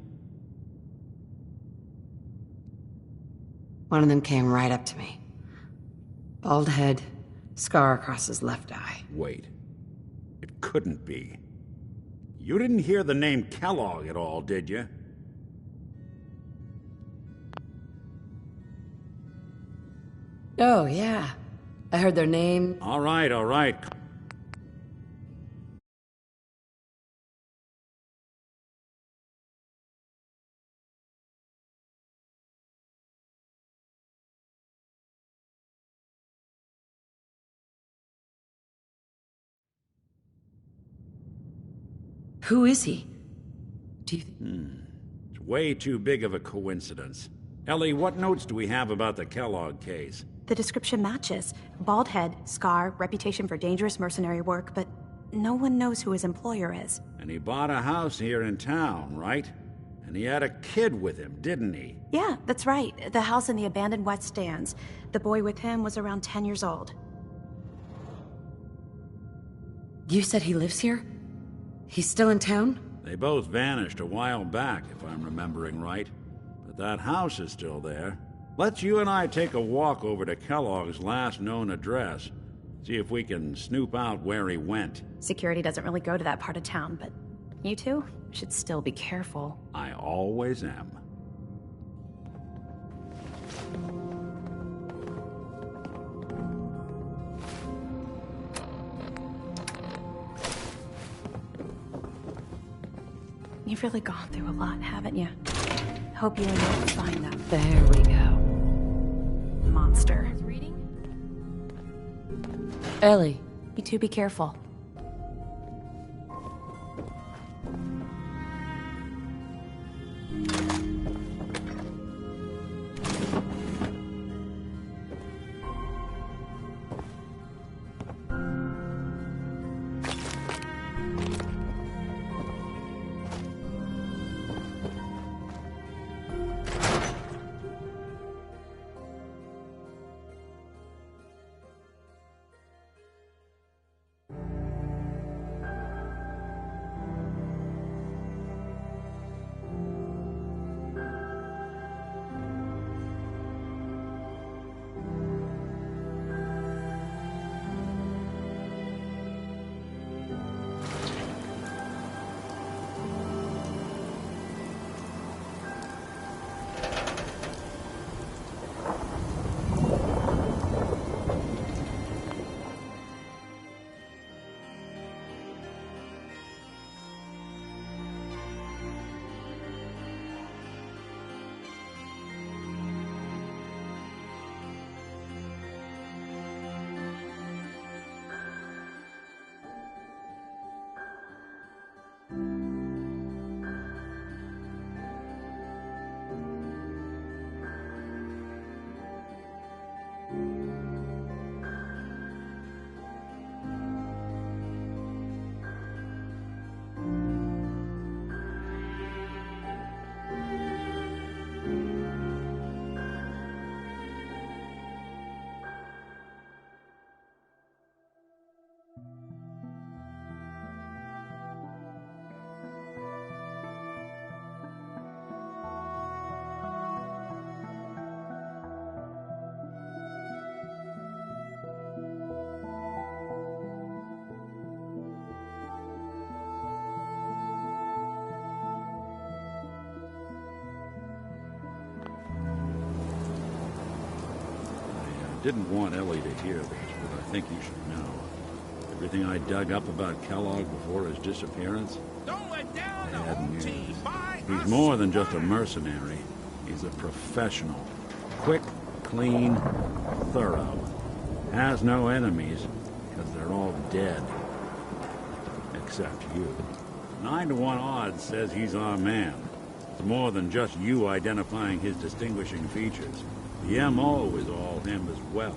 One of them came right up to me. Bald head, scar across his left eye. Wait. It couldn't be. You didn't hear the name Kellogg at all, did you? Oh, yeah. I heard their name. All right. Who is he? Do you... It's way too big of a coincidence. Ellie, what notes do we have about the Kellogg case? The description matches. Bald head, scar, reputation for dangerous mercenary work, but no one knows who his employer is. And he bought a house here in town, right? And he had a kid with him, didn't he? Yeah, that's right. The house in the abandoned West Stands. The boy with him was around 10 years old. You said he lives here? He's still in town? They both vanished a while back, if I'm remembering right. But that house is still there. Let's you and I take a walk over to Kellogg's last known address. See if we can snoop out where he went. Security doesn't really go to that part of town, but you two should still be careful. I always am. You've really gone through a lot, haven't you? Hope you and Nick find them. There we go. Monster. Ellie. You two be careful. Didn't want Ellie to hear this, but I think you should know. Everything I dug up about Kellogg before his disappearance, bad news. He's more than just a mercenary. He's a professional. Quick, clean, thorough. Has no enemies, because they're all dead. Except you. 9 to 1 odds says he's our man. It's more than just you identifying his distinguishing features. The MO is all him as well.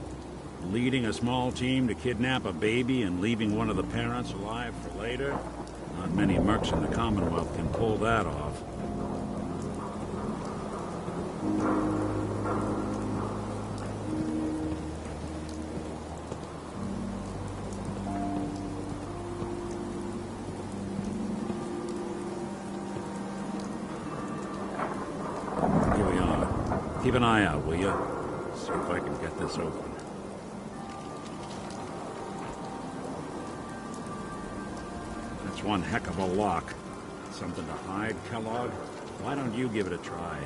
Leading a small team to kidnap a baby and leaving one of the parents alive for later? Not many mercs in the Commonwealth can pull that off. Here we are. Keep an eye out, will you? See if I can get this open. That's one heck of a lock. Something to hide, Kellogg? Why don't you give it a try?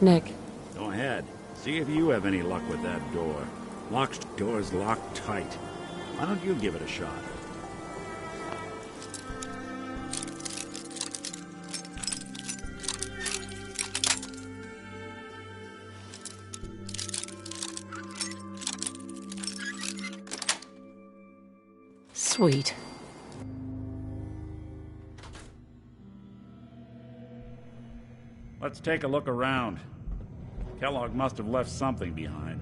Nick. Go ahead. See if you have any luck with that door. Locked door's locked tight. Why don't you give it a shot? Sweet. Let's take a look around. Kellogg must have left something behind.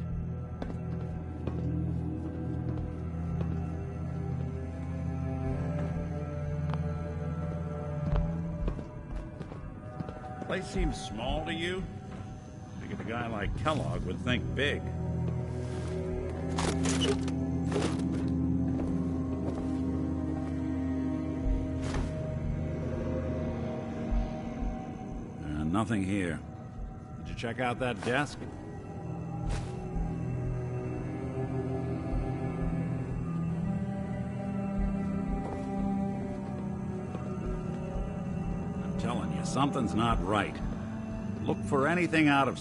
Place seems small to you? I think a guy like Kellogg would think big. Nothing here. Did you check out that desk? I'm telling you, something's not right. Look for anything out of...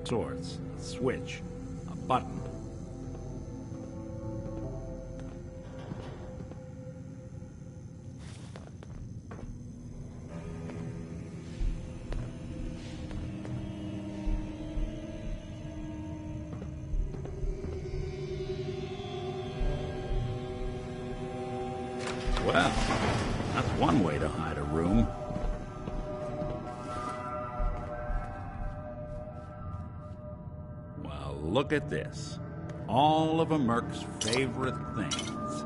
sorts, a switch, a button. Well, that's one way to hide a room. Well, look at this. All of a Merc's favorite things.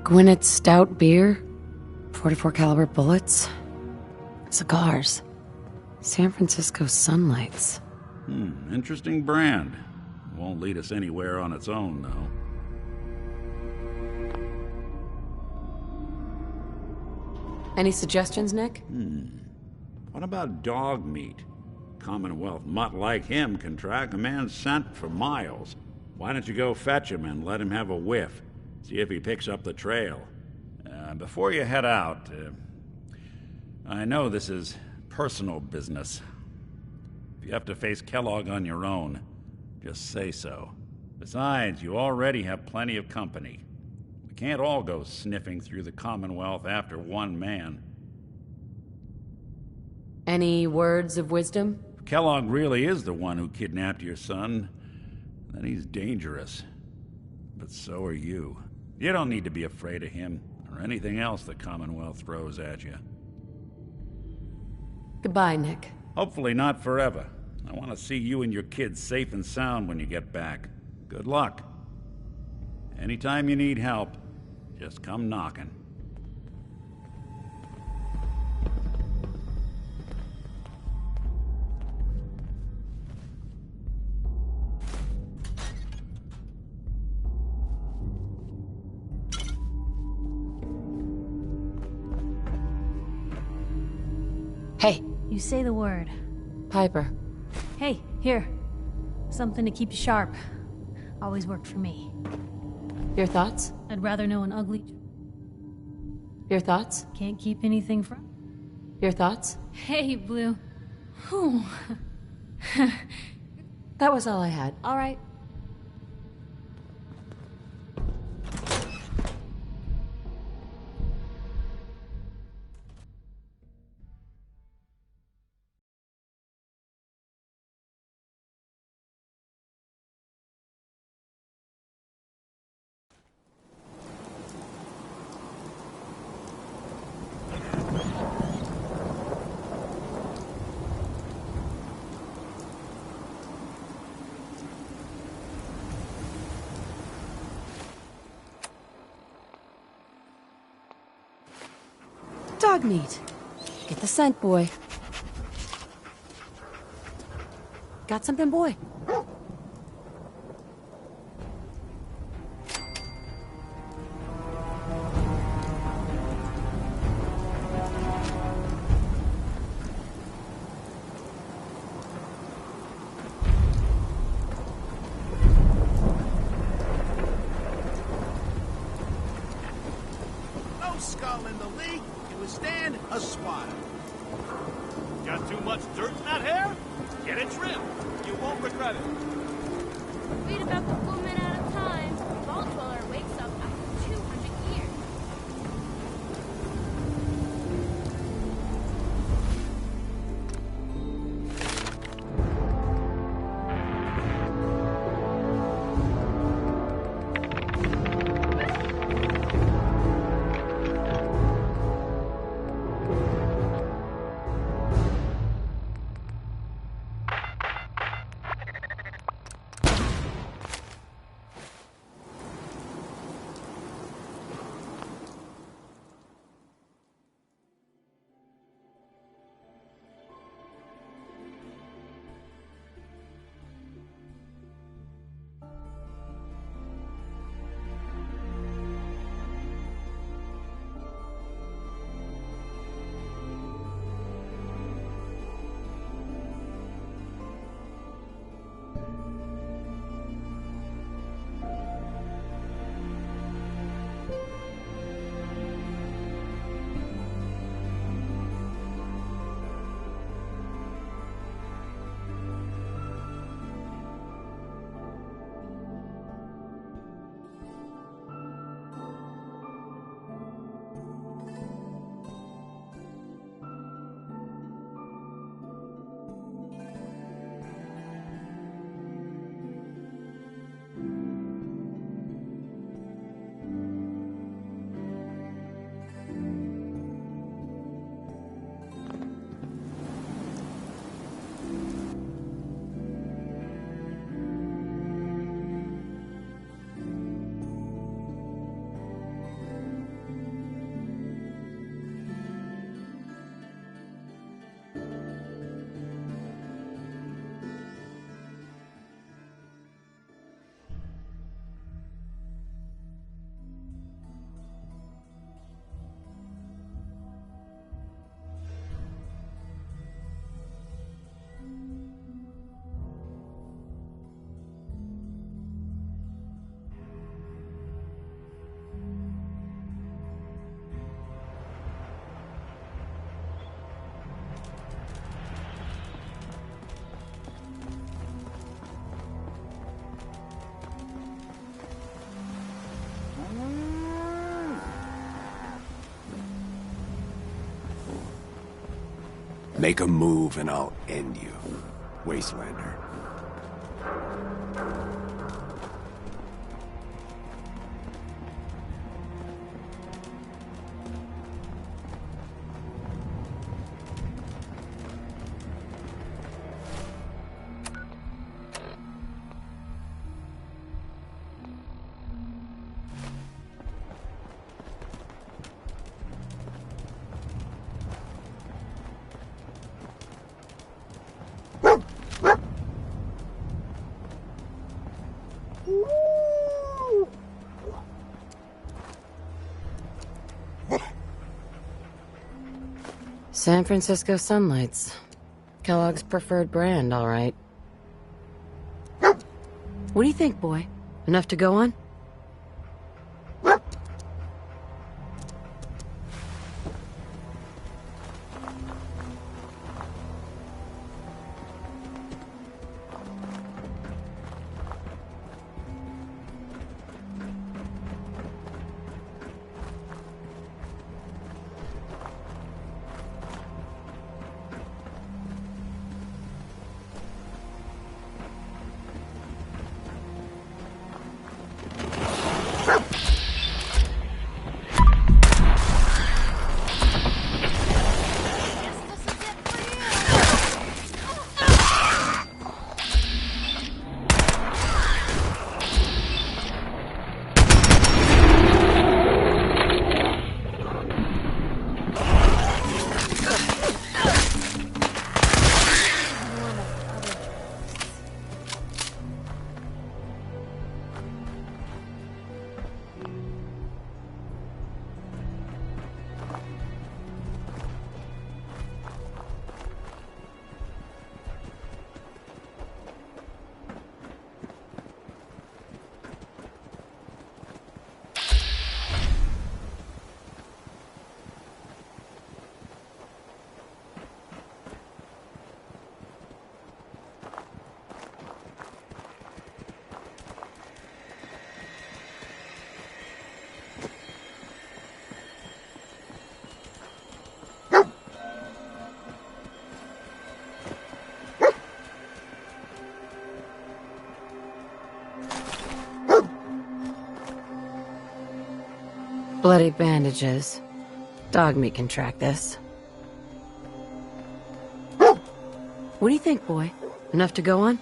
Gwinnett's stout beer, 44 caliber bullets, cigars, San Francisco Sunlights. Interesting brand. Won't lead us anywhere on its own, though. Any suggestions, Nick? What about dog meat? Commonwealth mutt like him can track a man's scent for miles. Why don't you go fetch him and let him have a whiff? See if he picks up the trail. Before you head out, I know this is personal business. If you have to face Kellogg on your own, just say so. Besides, you already have plenty of company. We can't all go sniffing through the Commonwealth after one man. Any words of wisdom? If Kellogg really is the one who kidnapped your son, then he's dangerous. But so are you. You don't need to be afraid of him, or anything else the Commonwealth throws at you. Goodbye, Nick. Hopefully not forever. I want to see you and your kids safe and sound when you get back. Good luck. Anytime you need help, just come knocking. Hey. You say the word. Piper. Hey, here. Something to keep you sharp. Always worked for me. Your thoughts? I'd rather know an ugly... Your thoughts? Can't keep anything from... Your thoughts? Hey, Blue. Whew. That was all I had. All right. Dog meat. Get the scent, boy. Got something, boy? No skull in the league can withstand a swatter. Got too much dirt in that hair? Get it trimmed. You won't regret it. Read about the woman at a time. Vault Dweller wakes up after 200 years. Make a move and I'll end you, Wastelander. San Francisco Sunlights. Kellogg's preferred brand, all right. What do you think, boy? Enough to go on? Bloody bandages. Dog meat can track this. What do you think, boy? Enough to go on?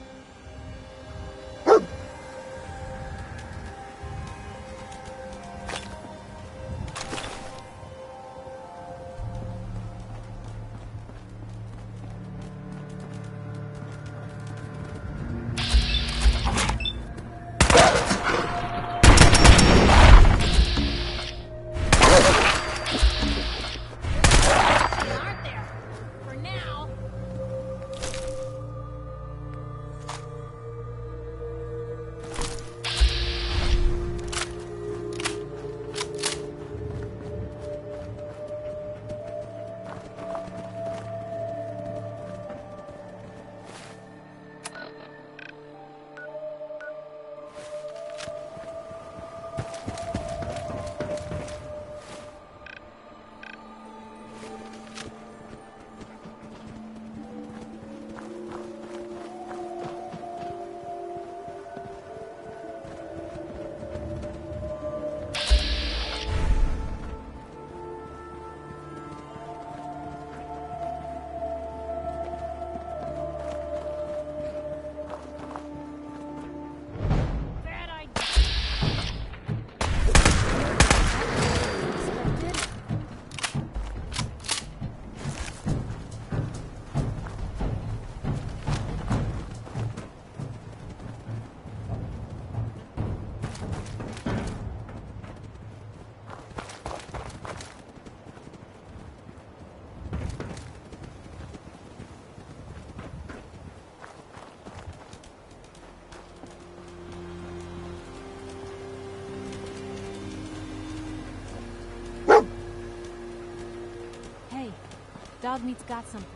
Dog meat's got something.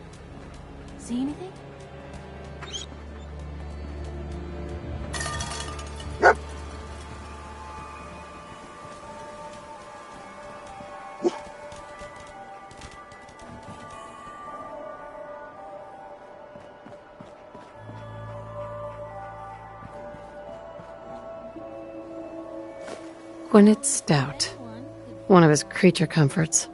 See anything? Gwyneth Stout. One of his creature comforts.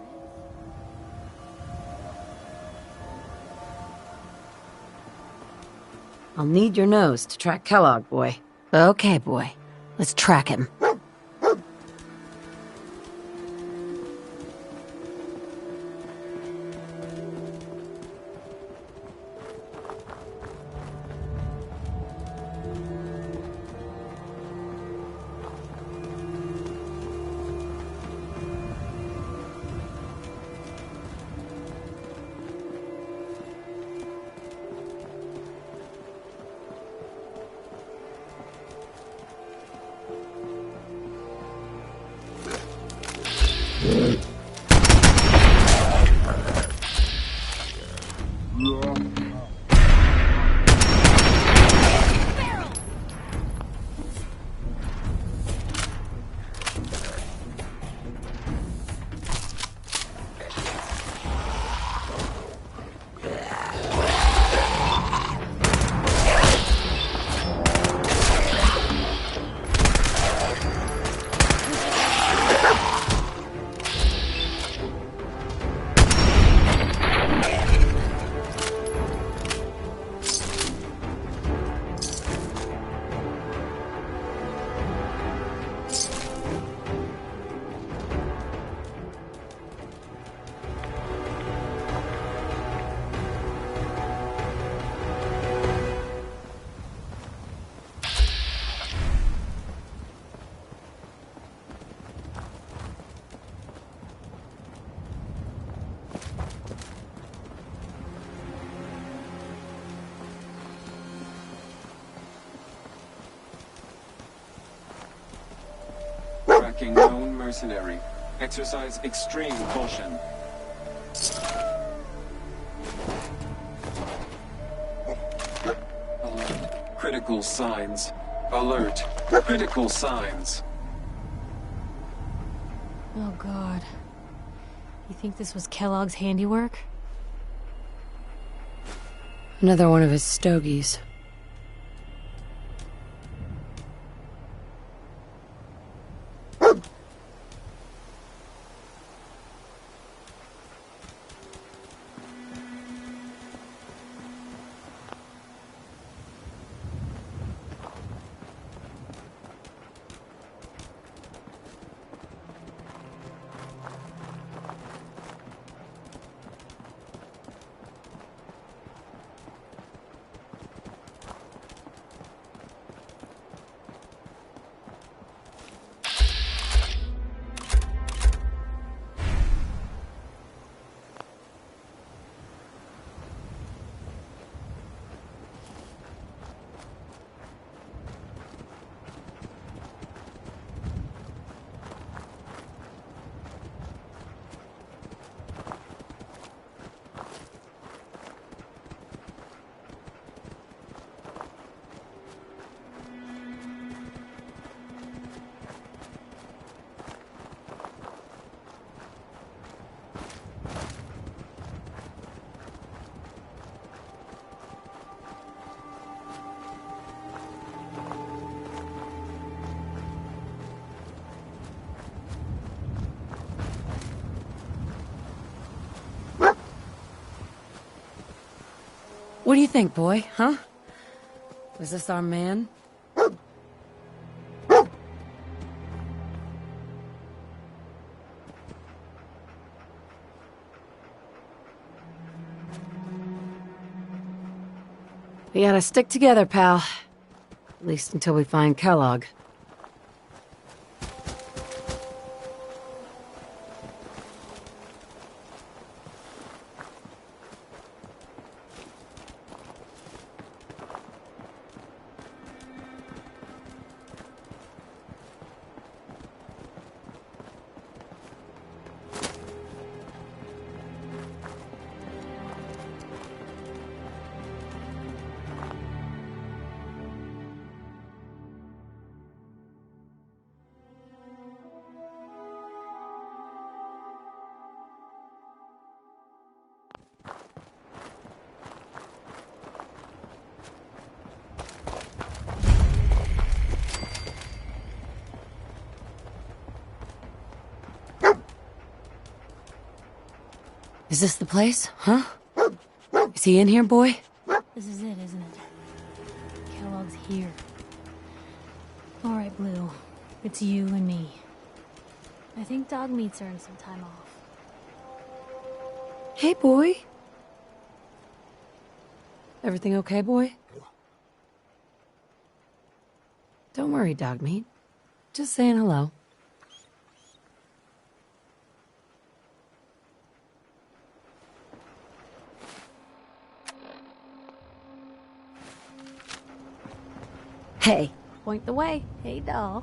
I'll need your nose to track Kellogg, boy. Okay, boy. Let's track him. working known mercenary. Exercise extreme caution. Alert. Critical signs. Alert. Critical signs. Oh, God. You think this was Kellogg's handiwork? Another one of his stogies. What do you think, boy? Huh? Was this our man? We gotta stick together, pal. At least until we find Kellogg. Is this the place? Huh? Is he in here, boy? This is it, isn't it? Kellogg's here. All right, Blue. It's you and me. I think Dogmeat's earned some time off. Hey, boy. Everything okay, boy? Don't worry, Dogmeat. Just saying hello. Hey. Point the way. Hey, doll.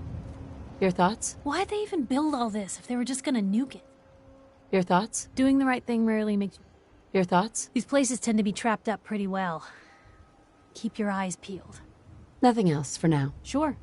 Your thoughts? Why'd they even build all this if they were just gonna nuke it? Your thoughts? Doing the right thing rarely makes... Your thoughts? These places tend to be trapped up pretty well. Keep your eyes peeled. Nothing else for now. Sure.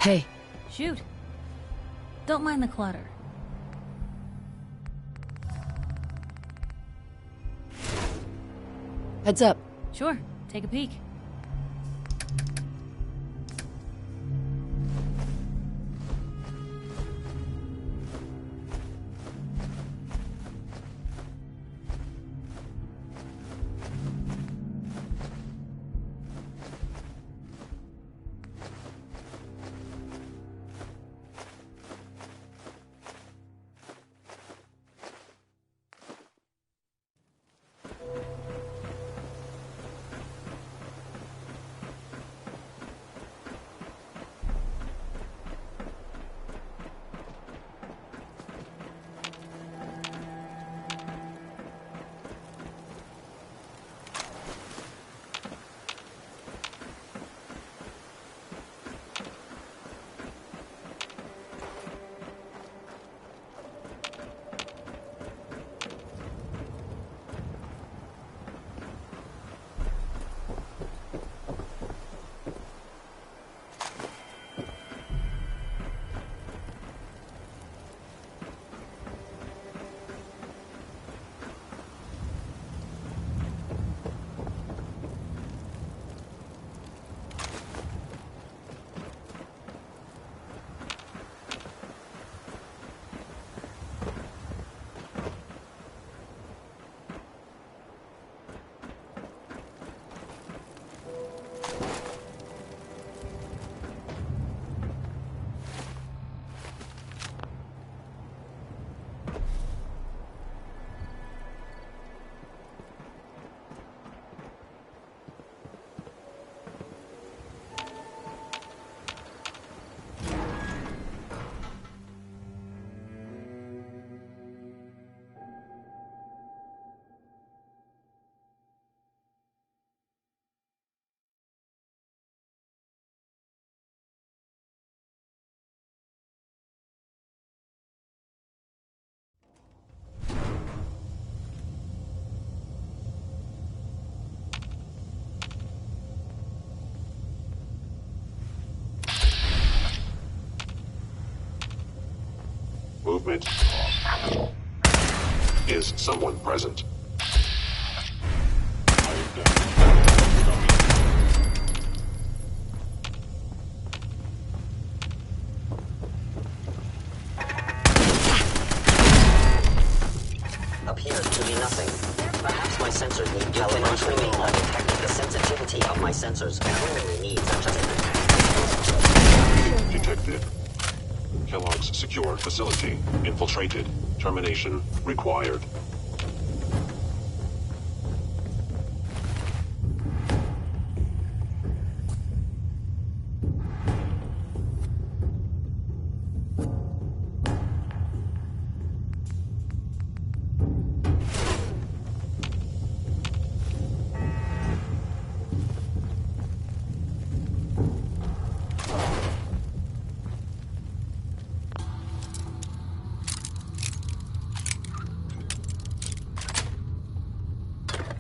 Hey. Shoot. Don't mind the clutter. Heads up. Sure, take a peek. Movement. Is someone present? Appears to be nothing. Perhaps my sensors need calibration. I detected the sensitivity of my sensors clearly needs adjustment. Detected. Kellogg's secure facility infiltrated. Termination required.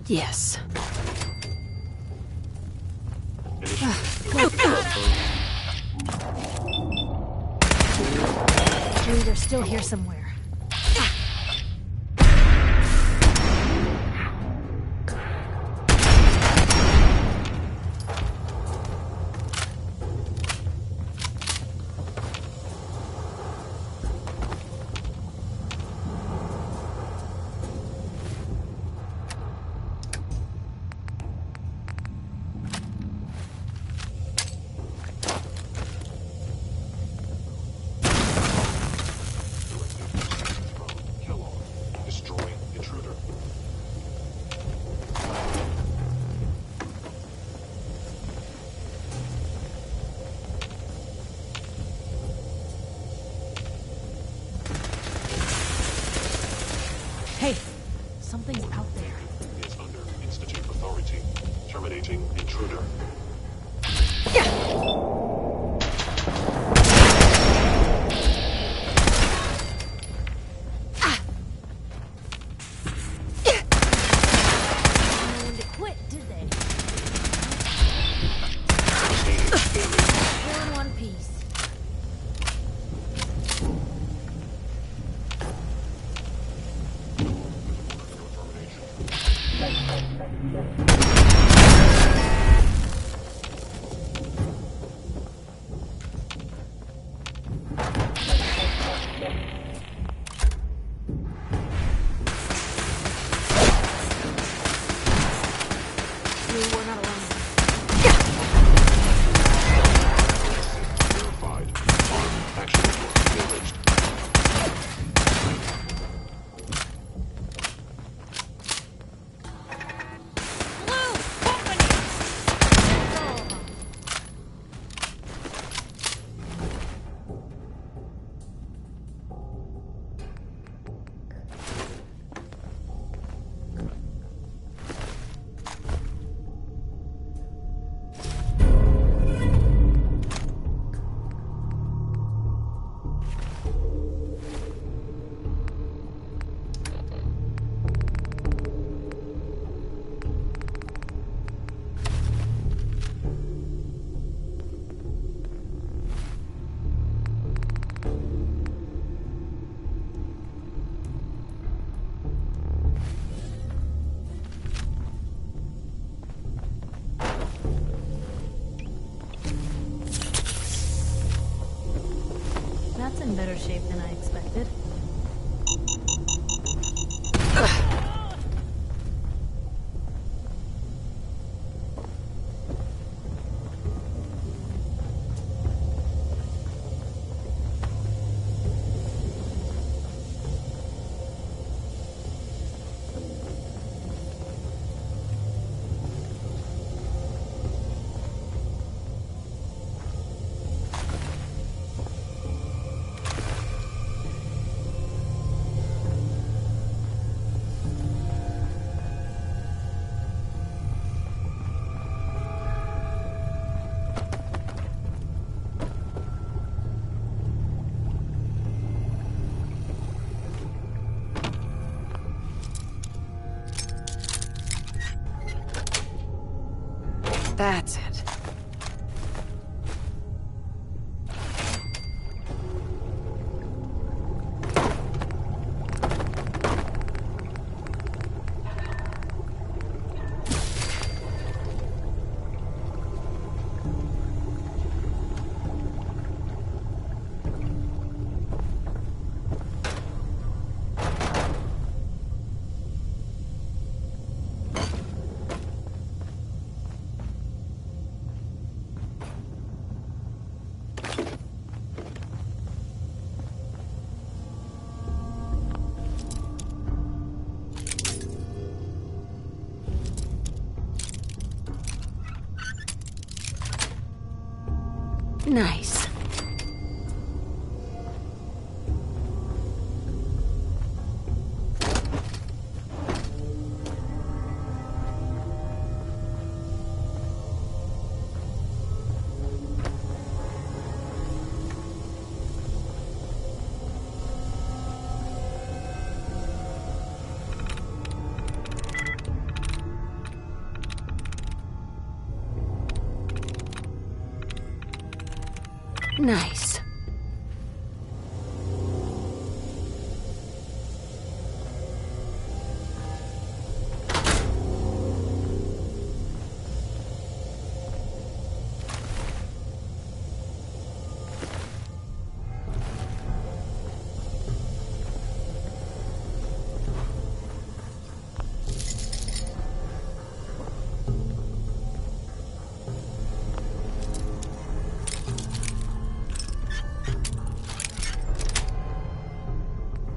Yes. Dude, they're still here somewhere. in better shape than I expected. That's it. Nice. Nice.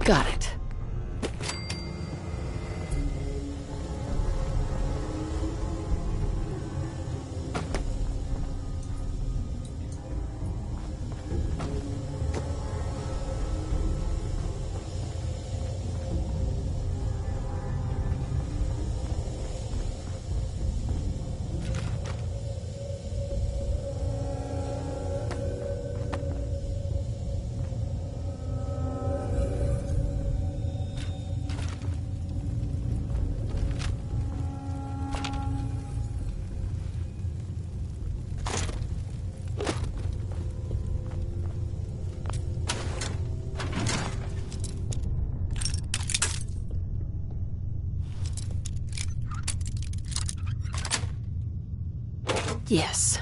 Got it. Yes.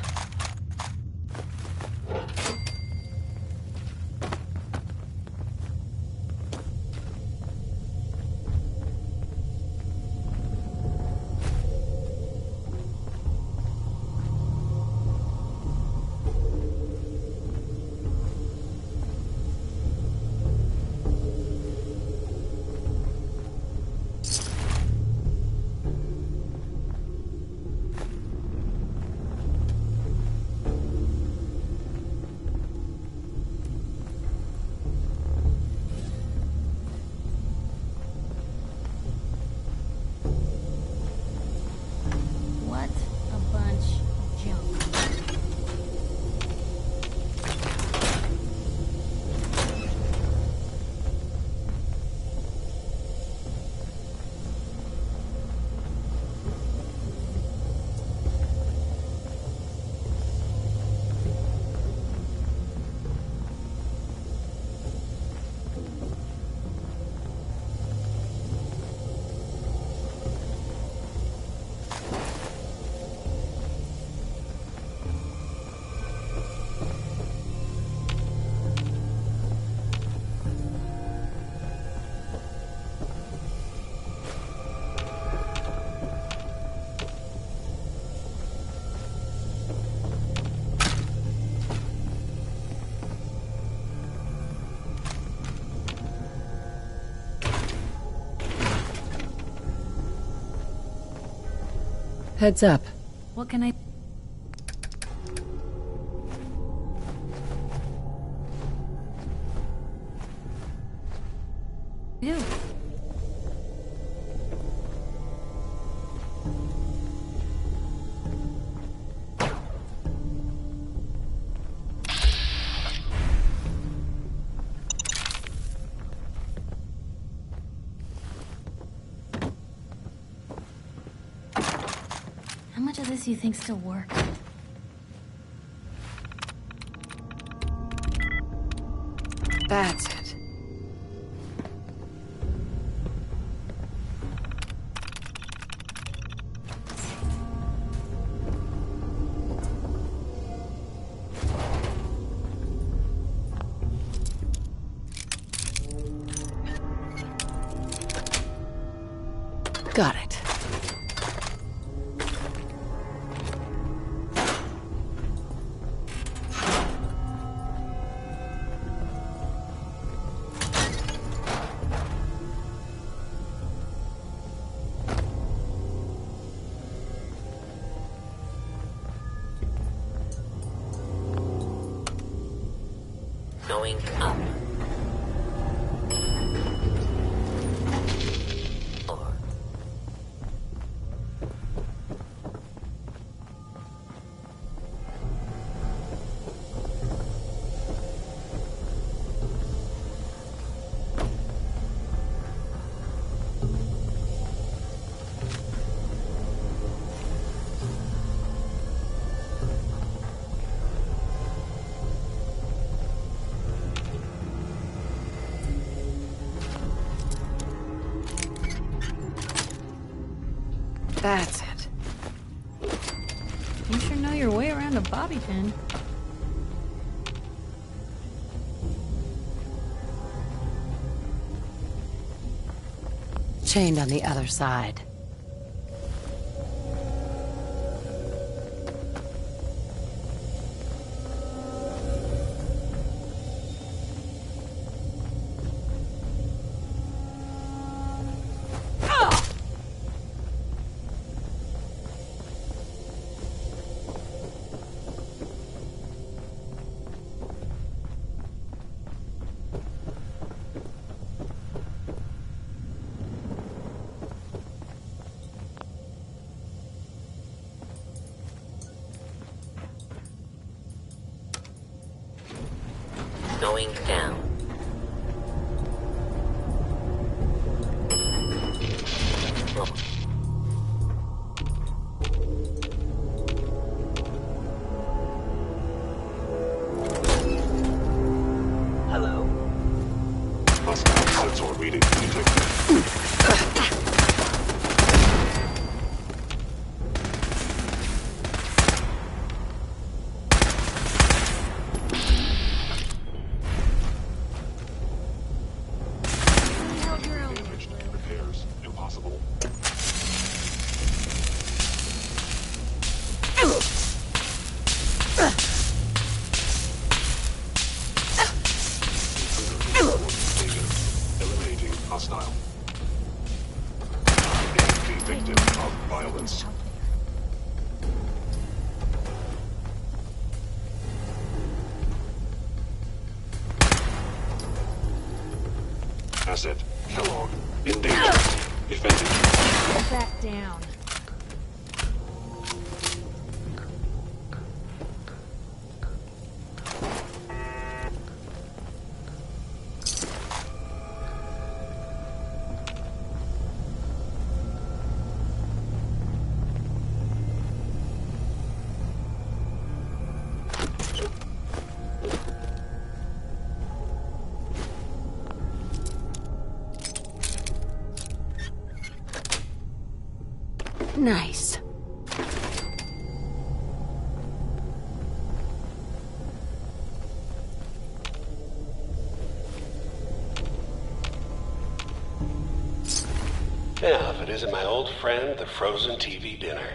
Heads up. What can I... do? How much of this do you think still works? That's it. Got it. Going up. That's it. You sure know your way around a bobby pin. Chained on the other side. Going down. Hello? Hostile sensor reading detected. Eliminating hostile. A victim of violence. Asset Kellogg in danger. Defended. Back down. Nice. Now, if it isn't my old friend, the frozen TV dinner.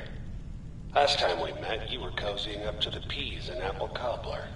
Last time we met, you were cozying up to the peas and apple cobbler.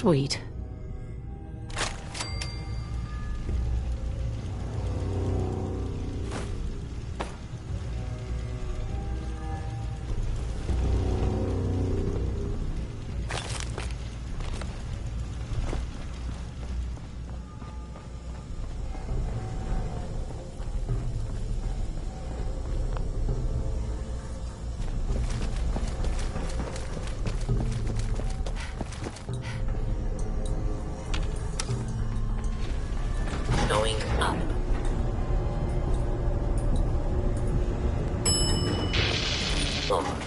Sweet. Going up. Oh.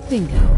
Bingo.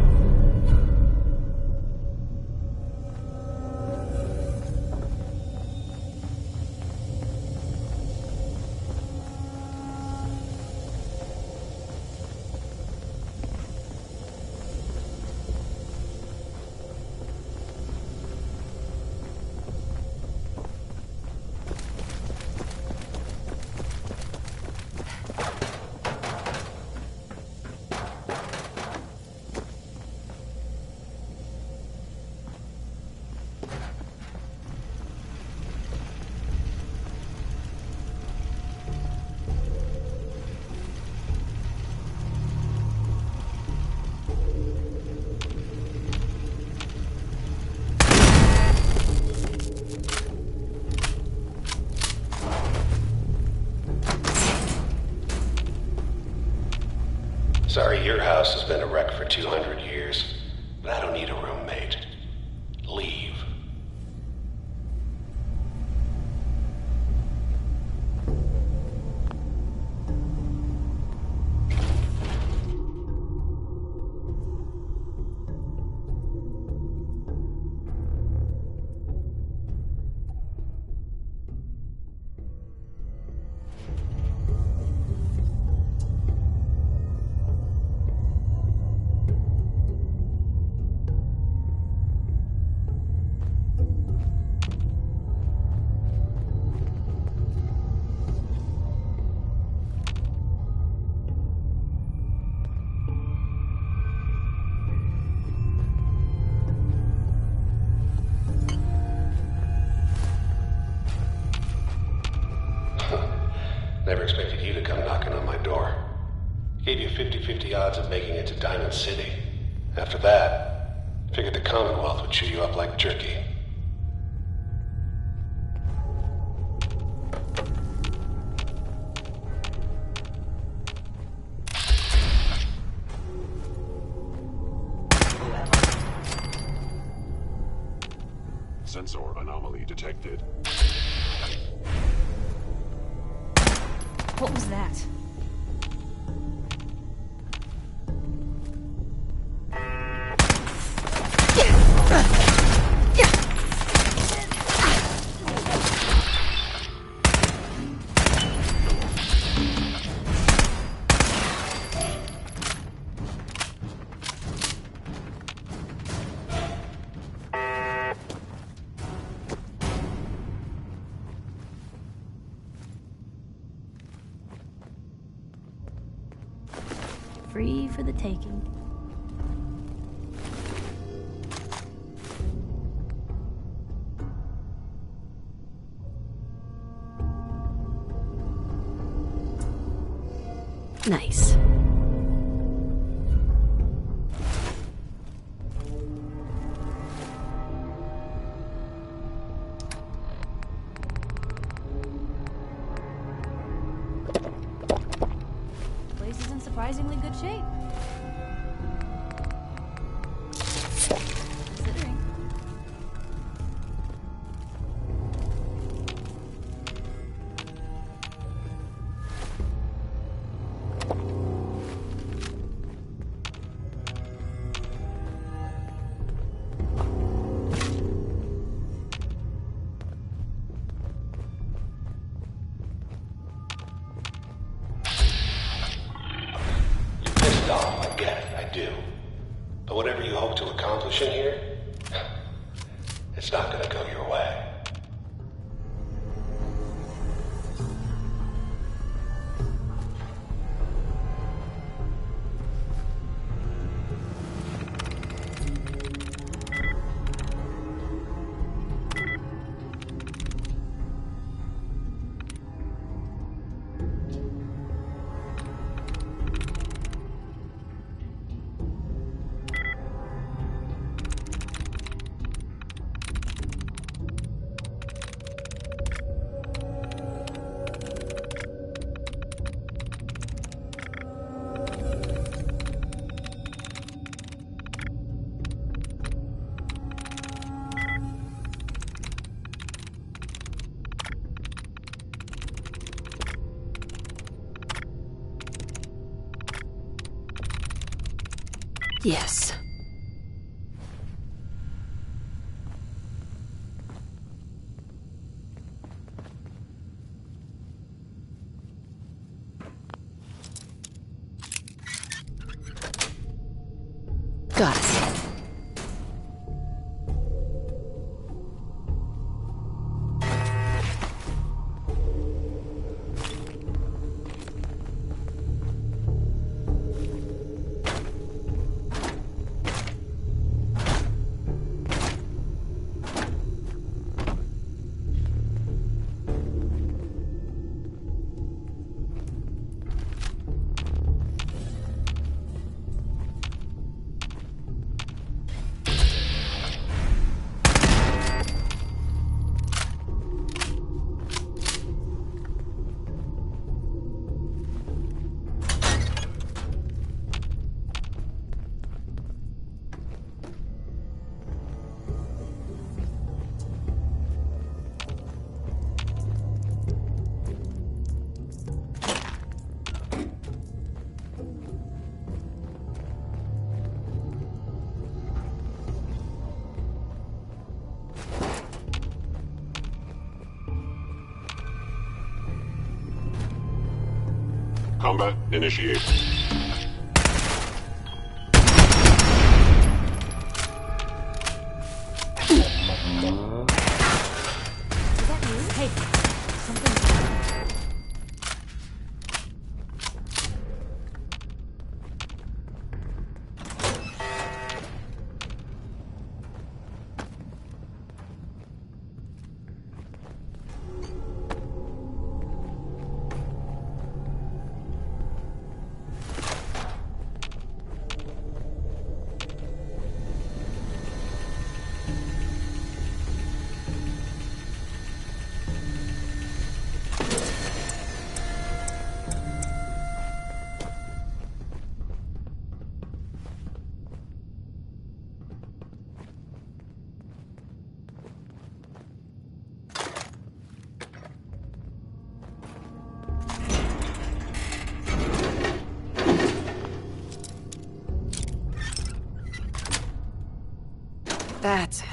Sorry, your house has been a wreck for 200 years, but I don't need a roommate. Leave. Never expected you to come knocking on my door. Gave you 50-50 odds of making it to Diamond City. After that, figured the Commonwealth would chew you up like jerky. Sensor anomaly detected. What was that? Free for the taking. Nice. Place is in surprisingly good shape. Considering. You're pissed off like get it, I do. But whatever you hope to accomplish in here, it's not gonna go your way. Yes. Got it. Combat initiated. Hey, something. That's it.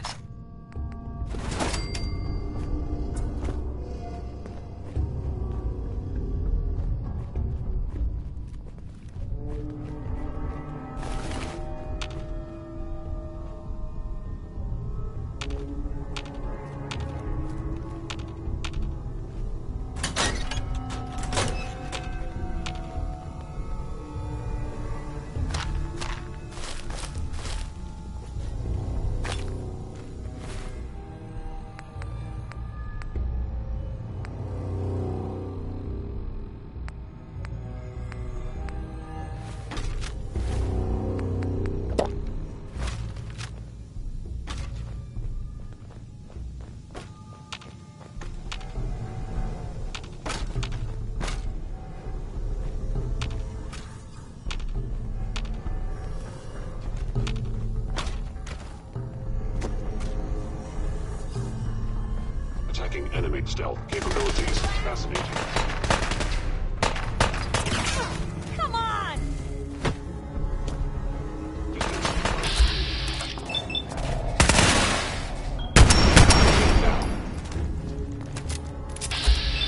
Attacking enemy stealth capabilities. Fascinating. Come on!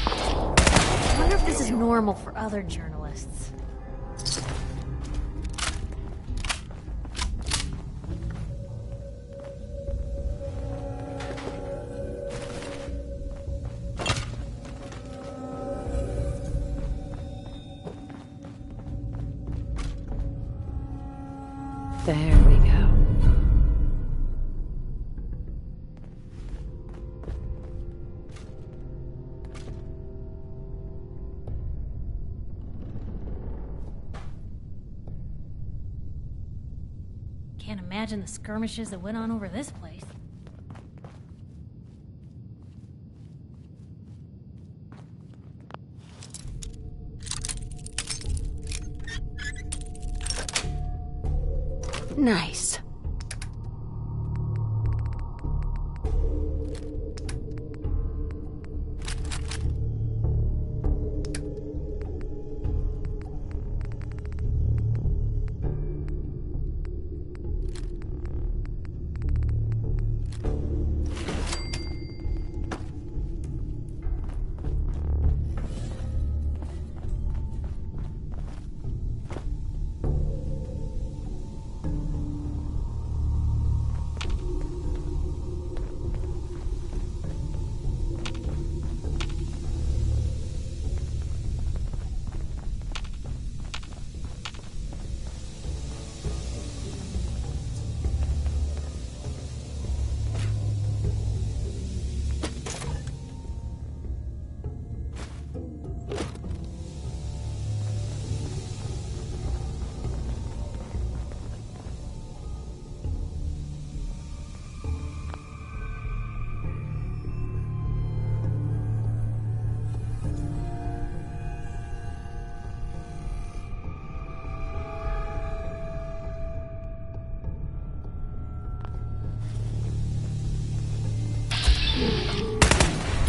I wonder if this is normal for other journalists. There we go. Can't imagine the skirmishes that went on over this place. Nice.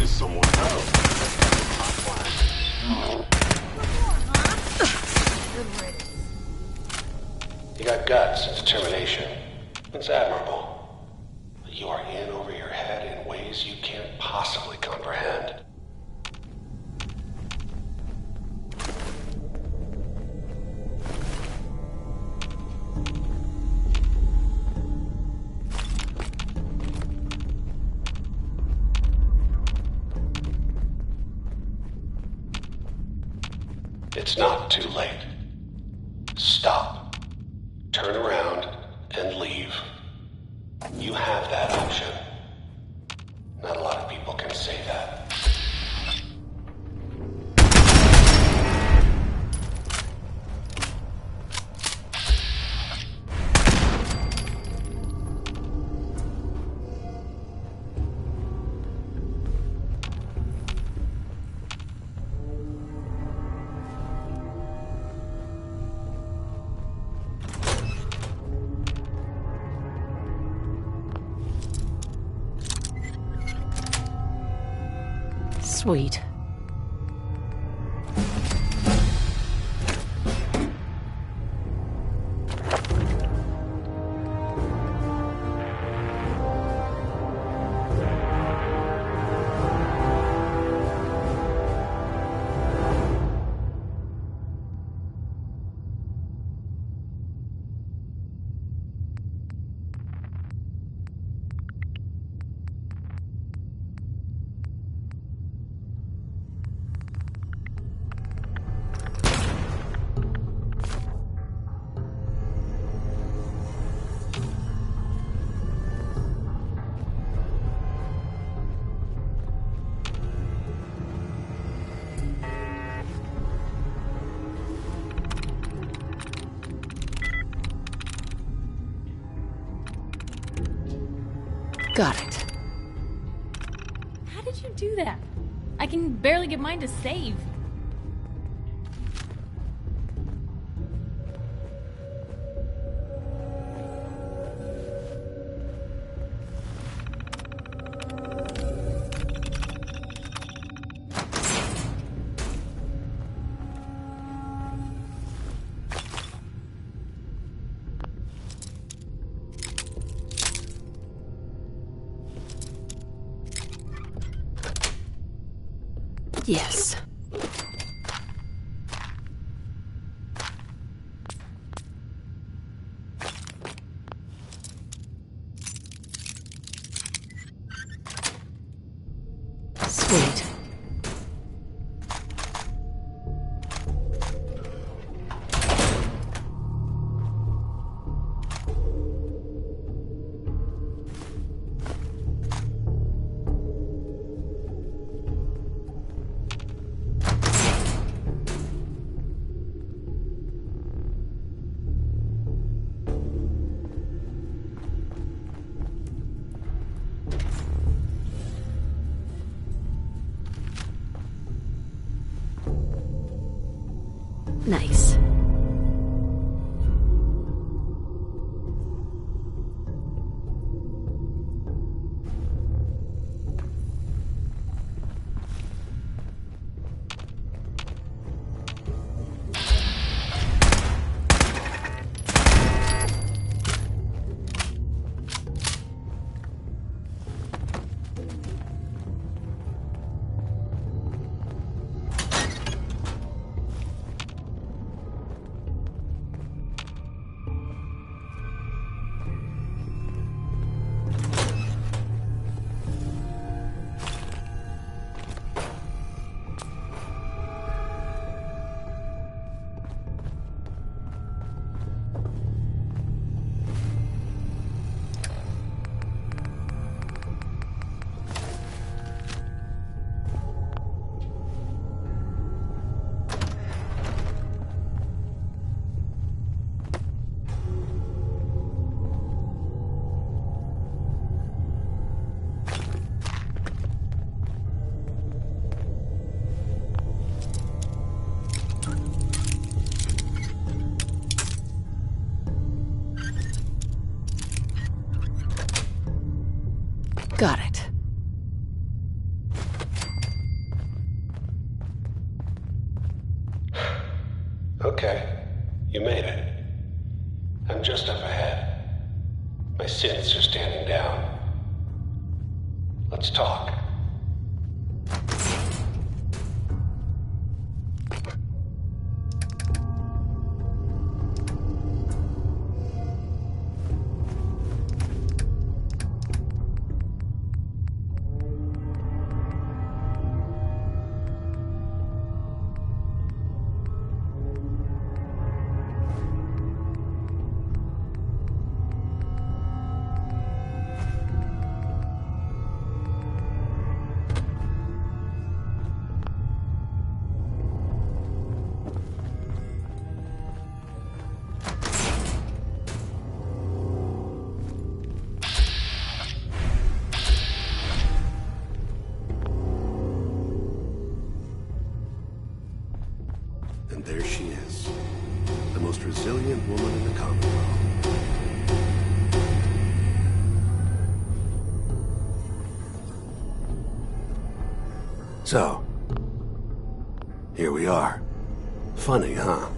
Is someone else? You got guts and determination. It's admirable. But you are in over your head in ways you can't possibly comprehend. It's not too late. Stop. Turn around and leave. You have that option. Not a lot of people can say that. Sweet. Got it. How did you do that? I can barely get mine to save. Yes. Sweet. Nice. Got it. Okay, you made it. I'm just up ahead. My synths are standing down. Let's talk. And there she is, the most resilient woman in the Commonwealth. So, here we are. Funny, huh?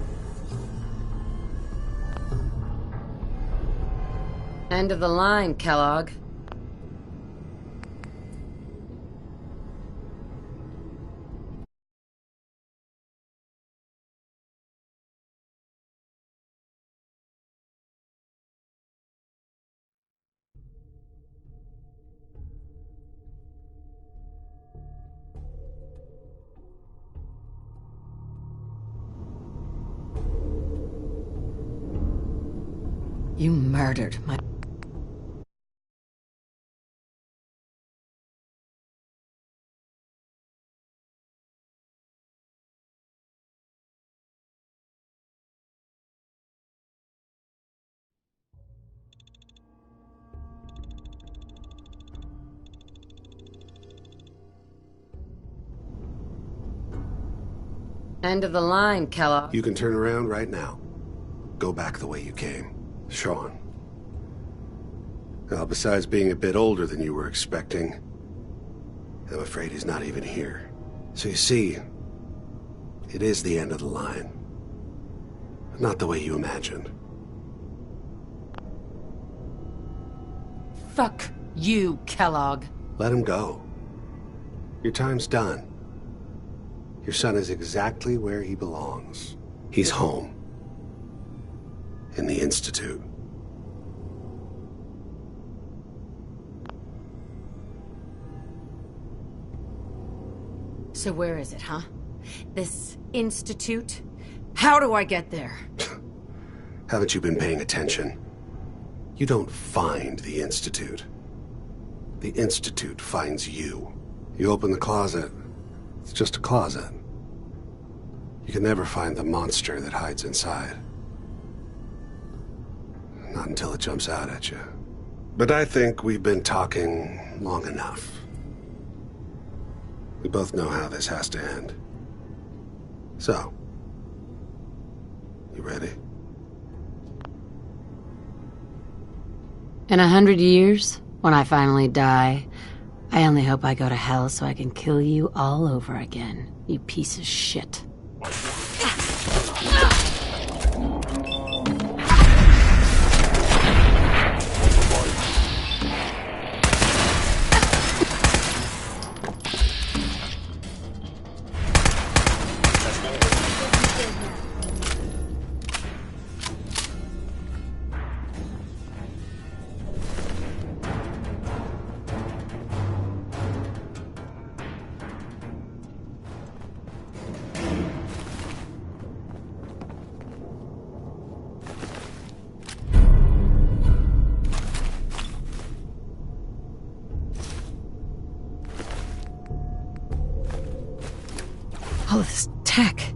End of the line, Kellogg. You murdered my... End of the line, Kellogg. You can turn around right now. Go back the way you came. Sean. Well, besides being a bit older than you were expecting, I'm afraid he's not even here. So you see, it is the end of the line. But not the way you imagined. Fuck you, Kellogg. Let him go. Your time's done. Your son is exactly where he belongs. He's home. In the Institute. So where is it, huh? This institute? How do I get there? Haven't you been paying attention? You don't find the Institute. The Institute finds you. You open the closet, it's just a closet. You can never find the monster that hides inside. Not until it jumps out at you. But I think we've been talking long enough. We both know how this has to end. So, You ready? In 100 years, when I finally die, I only hope I go to hell so I can kill you all over again, you piece of shit. All this tech.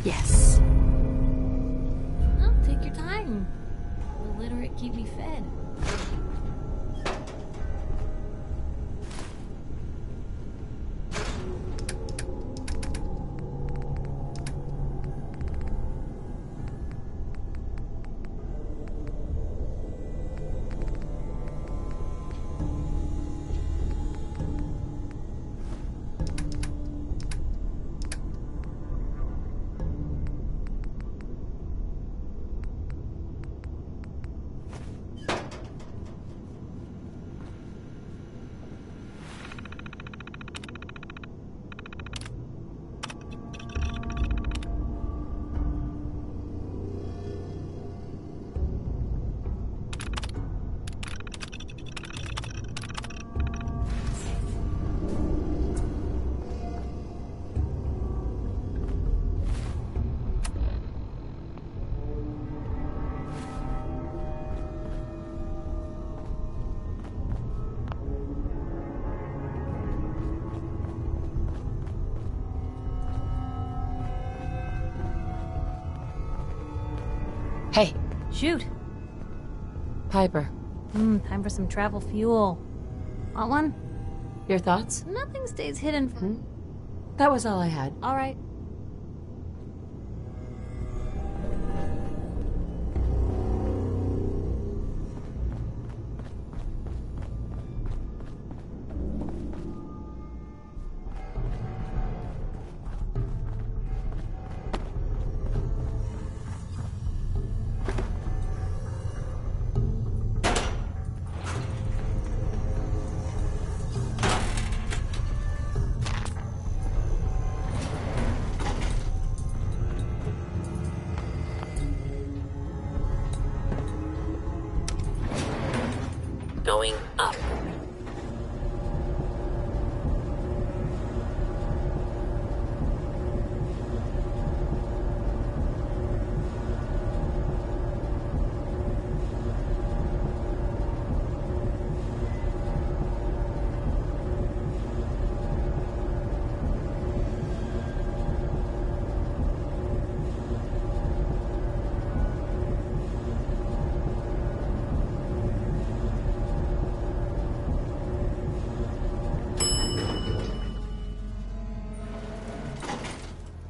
Yes. Well, take your time. The literate keep me fed. Hey. Shoot. Piper. Time for some travel fuel. Want one? Your thoughts? Nothing stays hidden from... That was all I had. All right.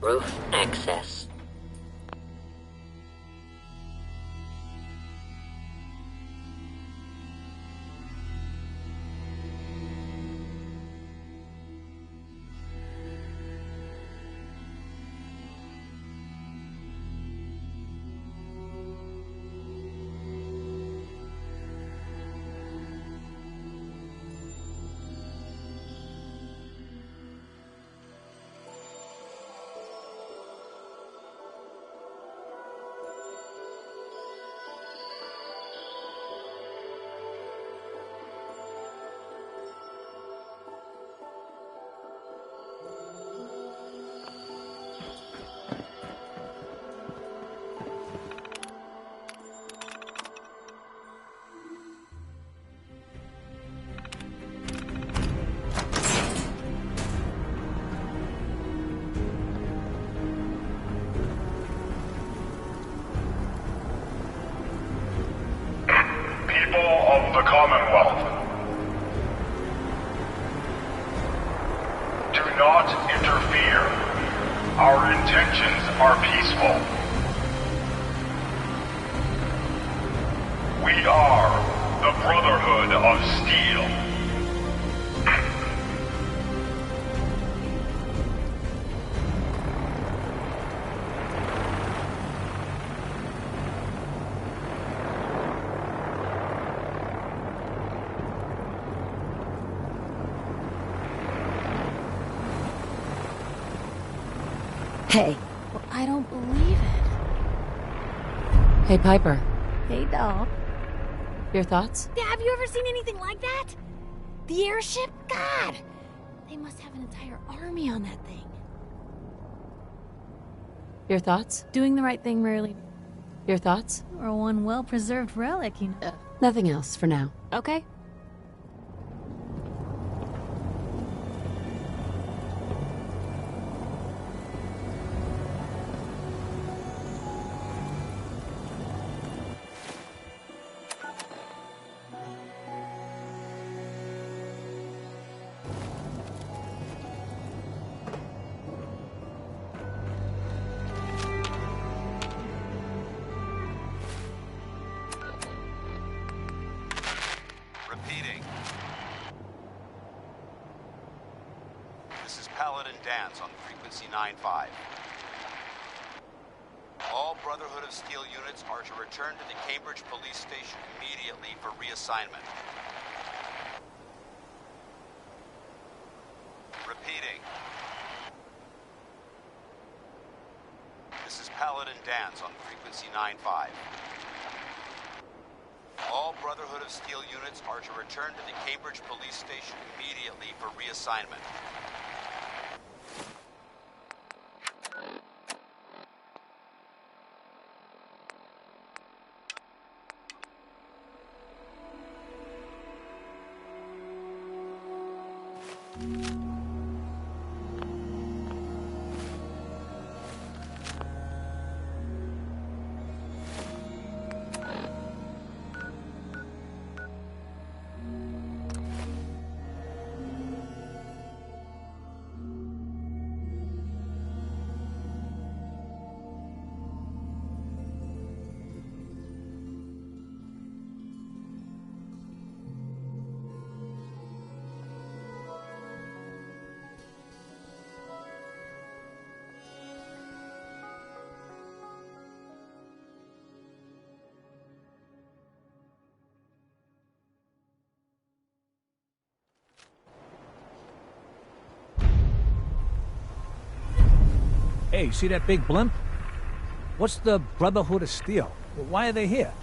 Roof access. Of the Commonwealth. Do not interfere. Our intentions are peaceful. We are the Brotherhood of Steel. Hey. Well, I don't believe it. Hey, Piper. Hey, doll. Your thoughts? Yeah, have you ever seen anything like that? The airship? God! They must have an entire army on that thing. Your thoughts? Doing the right thing rarely... Your thoughts? Or one well-preserved relic, you know. Nothing else for now. Okay. Repeating. This is Paladin Dance on frequency 9-5. All Brotherhood of Steel units are to return to the Cambridge Police Station immediately for reassignment. Repeating. This is Paladin Dance on frequency 9-5. All Brotherhood of Steel units are to return to the Cambridge Police Station immediately for reassignment. Hey, see that big blimp? What's the Brotherhood of Steel? Why are they here?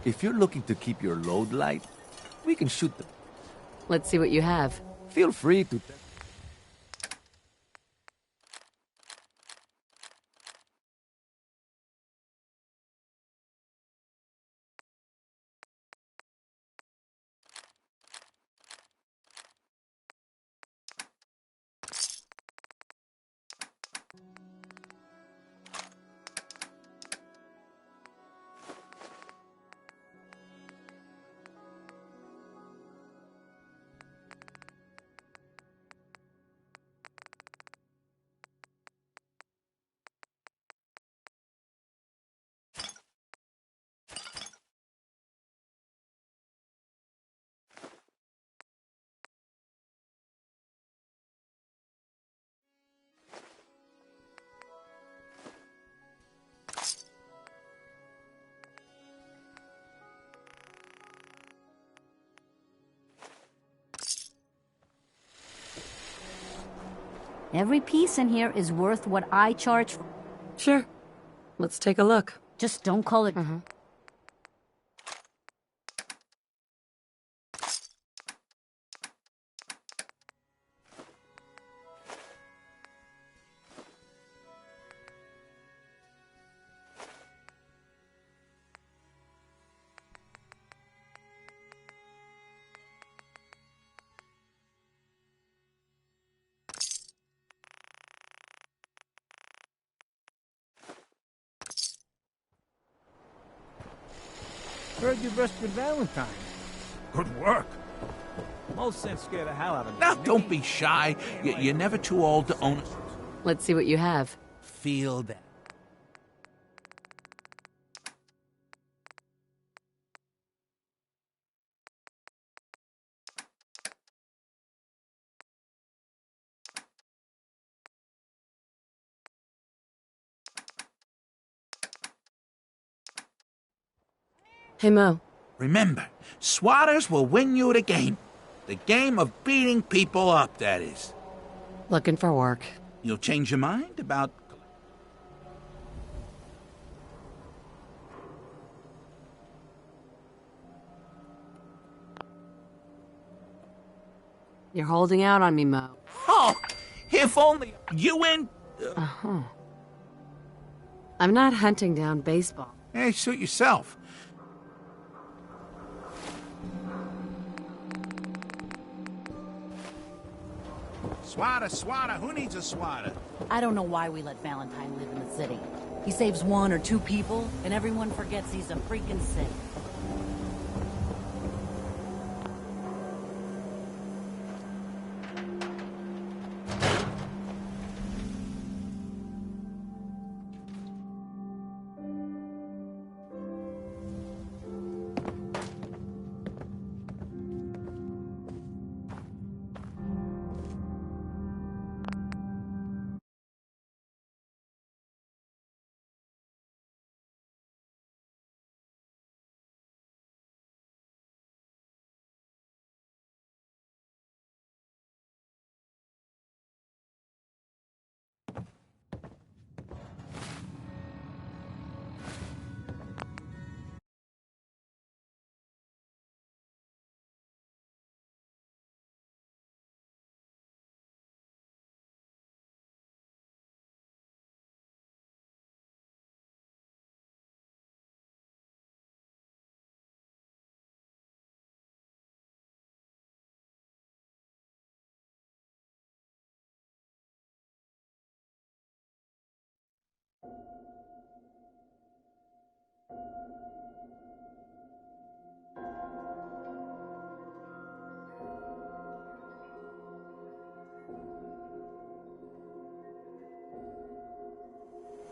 If you're looking to keep your load light, we can shoot them. Let's see what you have. Feel free to... Every piece in here is worth what I charge for. Sure. Let's take a look. Just don't call it... Heard you rescued Valentine. Good work. Most sense scared the hell out of me. Now, don't be shy. You're never too old to own... Let's see what you have. Feel that. Hey, Mo. Remember, swatters will win you the game. The game of beating people up, that is. Looking for work. You'll change your mind about... You're holding out on me, Mo. Oh, if only you and... Uh-huh. I'm not hunting down baseball. Hey, suit yourself. Swatter, who needs a swatter? I don't know why we let Valentine live in the city. He saves 1 or 2 people, and everyone forgets he's a freaking city.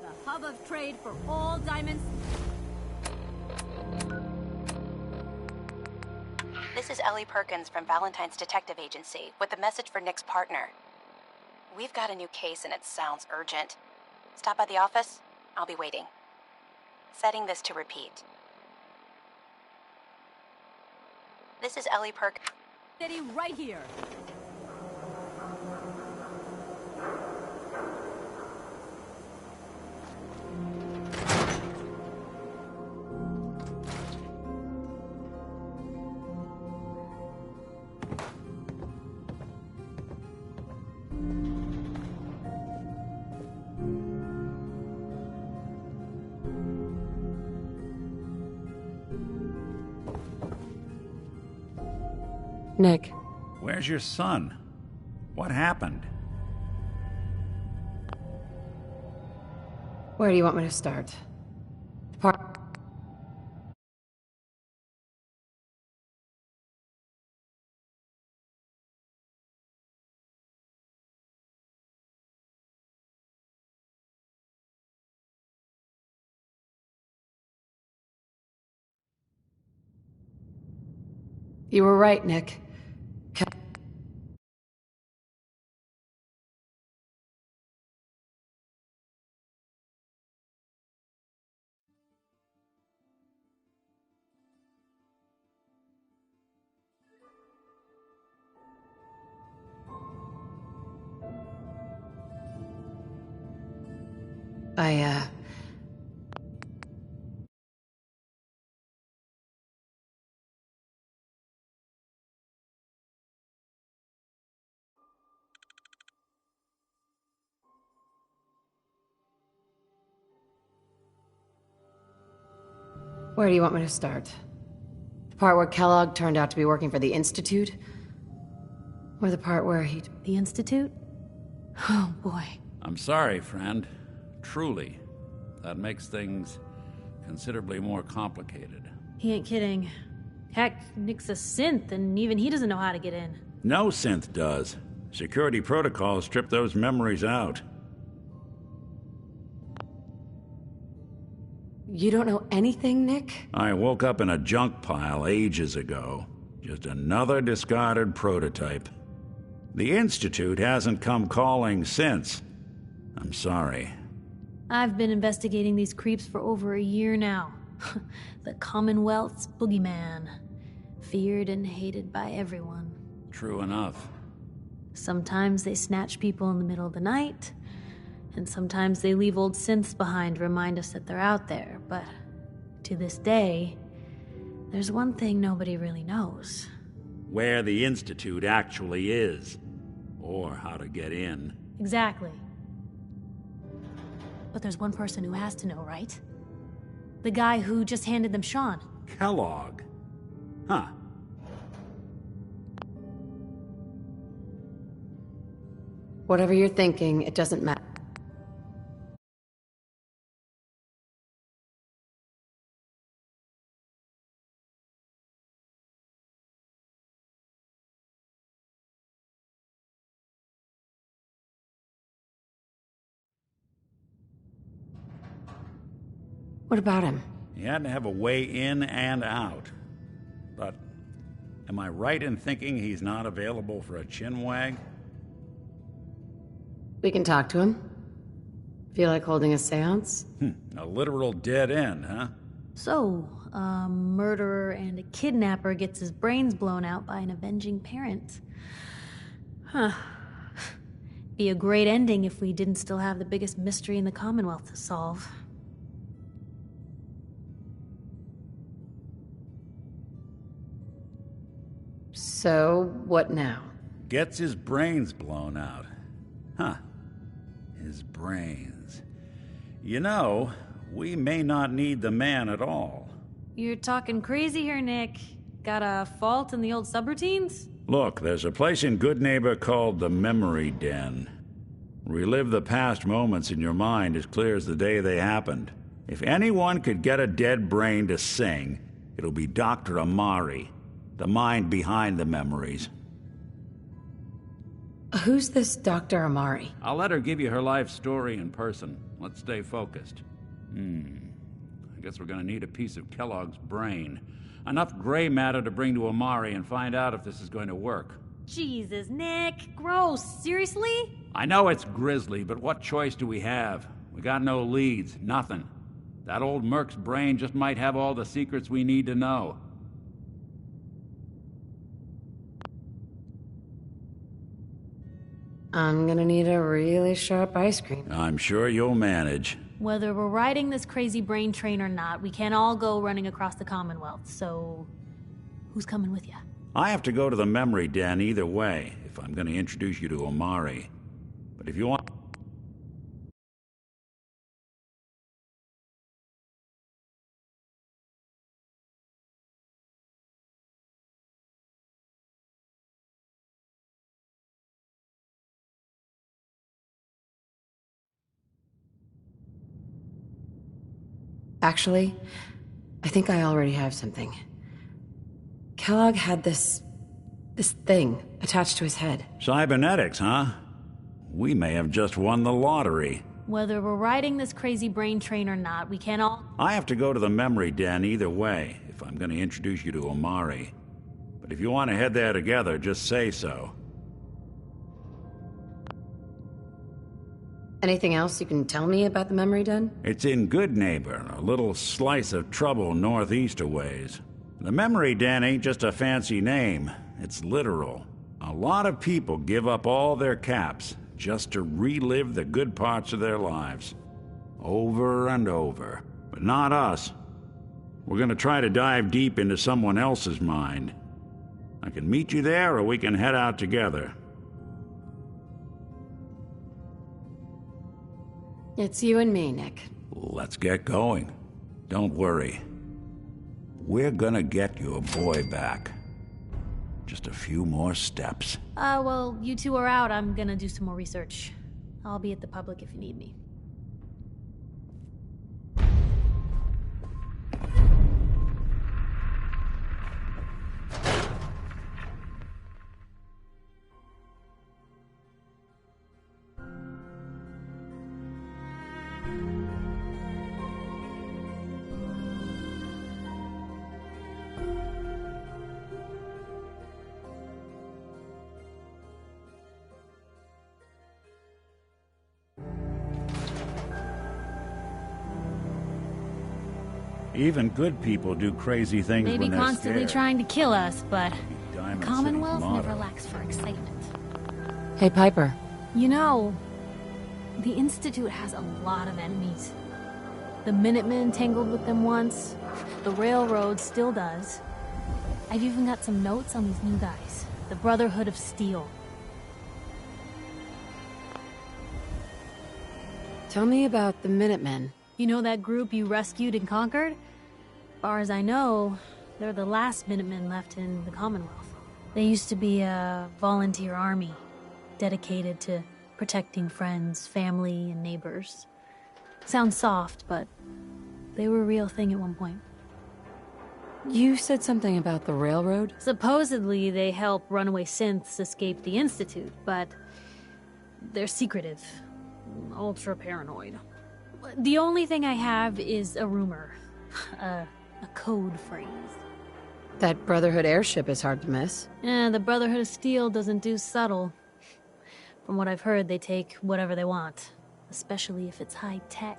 The hub of trade for all diamonds. This is Ellie Perkins from Valentine's Detective Agency with a message for Nick's partner. We've got a new case and it sounds urgent. Stop by the office. I'll be waiting. Setting this to repeat. This is Ellie Perkins. Steady right here. Nick. Where's your son? What happened? Where do you want me to start? You were right, Nick. Where do you want me to start? The part where Kellogg turned out to be working for the Institute? Or the part where he... The Institute? Oh, boy. I'm sorry, friend. Truly. That makes things considerably more complicated. He ain't kidding. Heck, Nick's a synth, and even he doesn't know how to get in. No synth does. Security protocols strip those memories out. You don't know anything, Nick? I woke up in a junk pile ages ago. Just another discarded prototype. The Institute hasn't come calling since. I'm sorry. I've been investigating these creeps for over a year now. The Commonwealth's boogeyman. Feared and hated by everyone. True enough. Sometimes they snatch people in the middle of the night, and sometimes they leave old synths behind to remind us that they're out there, but to this day, there's one thing nobody really knows. Where the Institute actually is. Or how to get in. Exactly. But there's one person who has to know, right? The guy who just handed them Sean. Kellogg. Huh. Whatever you're thinking, it doesn't matter. What about him? He had to have a way in and out. But am I right in thinking he's not available for a chinwag? We can talk to him. Feel like holding a seance? A literal dead end, huh? So, a murderer and a kidnapper gets his brains blown out by an avenging parent. Huh. Be a great ending if we didn't still have the biggest mystery in the Commonwealth to solve. So, what now? Gets his brains blown out. Huh. His brains. You know, we may not need the man at all. You're talking crazy here, Nick. Got a fault in the old subroutines? Look, there's a place in Good Neighbor called the Memory Den. Relive the past moments in your mind as clear as the day they happened. If anyone could get a dead brain to sing, it'll be Dr. Amari, the mind behind the memories. Who's this Dr. Amari? I'll let her give you her life story in person. Let's stay focused. I guess we're gonna need a piece of Kellogg's brain. Enough gray matter to bring to Amari and find out if this is going to work. Jesus, Nick. Gross. Seriously? I know it's grisly, but what choice do we have? We got no leads, nothing. That old Merc's brain just might have all the secrets we need to know. I'm gonna need a really sharp ice cream. I'm sure you'll manage. Whether we're riding this crazy brain train or not, we can't all go running across the Commonwealth, so... who's coming with you? I have to go to the Memory Den either way, if I'm going to introduce you to Amari. But if you want... Actually, I think I already have something. Kellogg had this thing attached to his head. Cybernetics, huh? We may have just won the lottery. Whether we're riding this crazy brain train or not, we can't all... I have to go to the Memory Den either way, if I'm going to introduce you to Amari. But if you want to head there together, just say so. Anything else you can tell me about the Memory Den? It's in Good Neighbor, a little slice of trouble northeast a ways. The Memory Den ain't just a fancy name, it's literal. A lot of people give up all their caps just to relive the good parts of their lives. Over and over. But not us. We're gonna try to dive deep into someone else's mind. I can meet you there, or we can head out together. It's you and me, Nick. Let's get going. Don't worry. We're gonna get your boy back. Just a few more steps. Well, you two are out. I'm gonna do some more research. I'll be at the public if you need me. Even good people do crazy things Maybe when they're constantly scared. trying to kill us, but Diamond the Commonwealth City's never motto. lacks for excitement. Hey, Piper. You know, the Institute has a lot of enemies. The Minutemen tangled with them once. The Railroad still does. I've even got some notes on these new guys. The Brotherhood of Steel. Tell me about the Minutemen. You know that group you rescued and conquered? As far as I know, they're the last Minutemen left in the Commonwealth. They used to be a volunteer army, dedicated to protecting friends, family, and neighbors. Sounds soft, but they were a real thing at one point. You said something about the railroad? Supposedly, they help runaway synths escape the Institute, but they're secretive, ultra paranoid. The only thing I have is a rumor, a code phrase. That Brotherhood airship is hard to miss. The Brotherhood of Steel doesn't do subtle. From what I've heard, they take whatever they want, especially if it's high tech.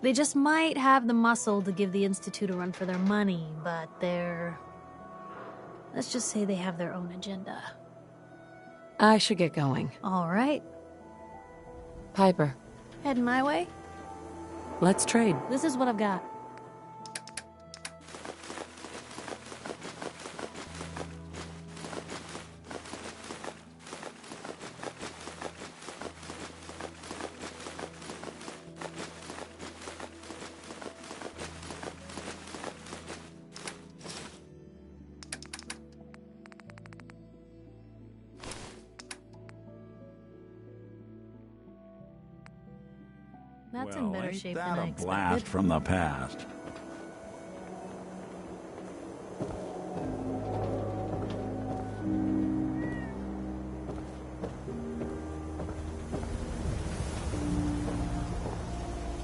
They just might have the muscle to give the Institute a run for their money, but let's just say they have their own agenda. I should get going. All right. Piper, Heading my way? let's trade. This is what I've got. That's in better shape than I A expected. blast from the past.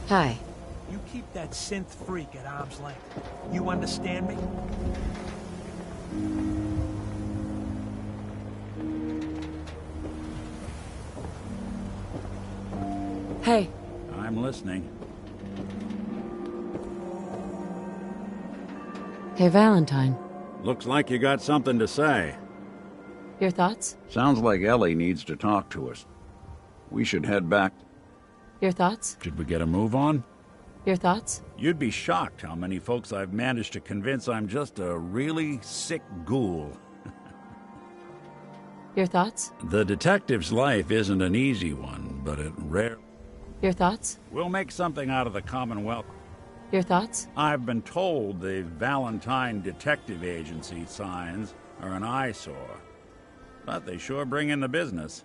Hi. You keep that synth freak at arm's length. You understand me? Hey. I'm listening. Hey, Valentine. Looks like you got something to say. Your thoughts? Sounds like Ellie needs to talk to us. We should head back. Your thoughts? Should we get a move on? Your thoughts? You'd be shocked how many folks I've managed to convince I'm just a really sick ghoul. Your thoughts? The detective's life isn't an easy one, but it rarely... Your thoughts? We'll make something out of the Commonwealth. Your thoughts? I've been told the Valentine Detective Agency signs are an eyesore. But they sure bring in the business.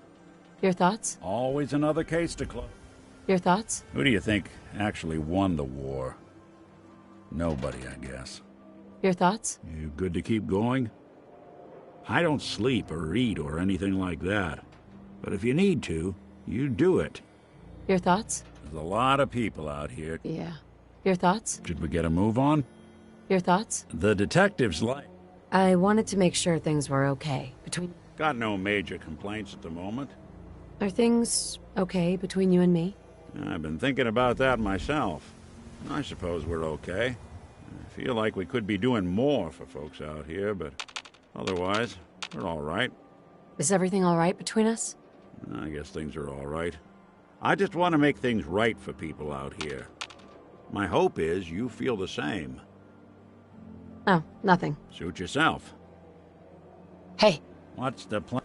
Your thoughts? Always another case to close. Your thoughts? Who do you think actually won the war? Nobody, I guess. Your thoughts? You good to keep going? I don't sleep or eat or anything like that. But if you need to, you do it. Your thoughts? There's a lot of people out here. Yeah. Your thoughts? Should we get a move on? Your thoughts? The detective's life. I wanted to make sure things were okay between... Got no major complaints at the moment. Are things okay between you and me? I've been thinking about that myself. I suppose we're okay. I feel like we could be doing more for folks out here, but otherwise, we're all right. Is everything all right between us? I guess things are all right. I just want to make things right for people out here. My hope is you feel the same. Oh, nothing. Suit yourself. Hey. What's the plan?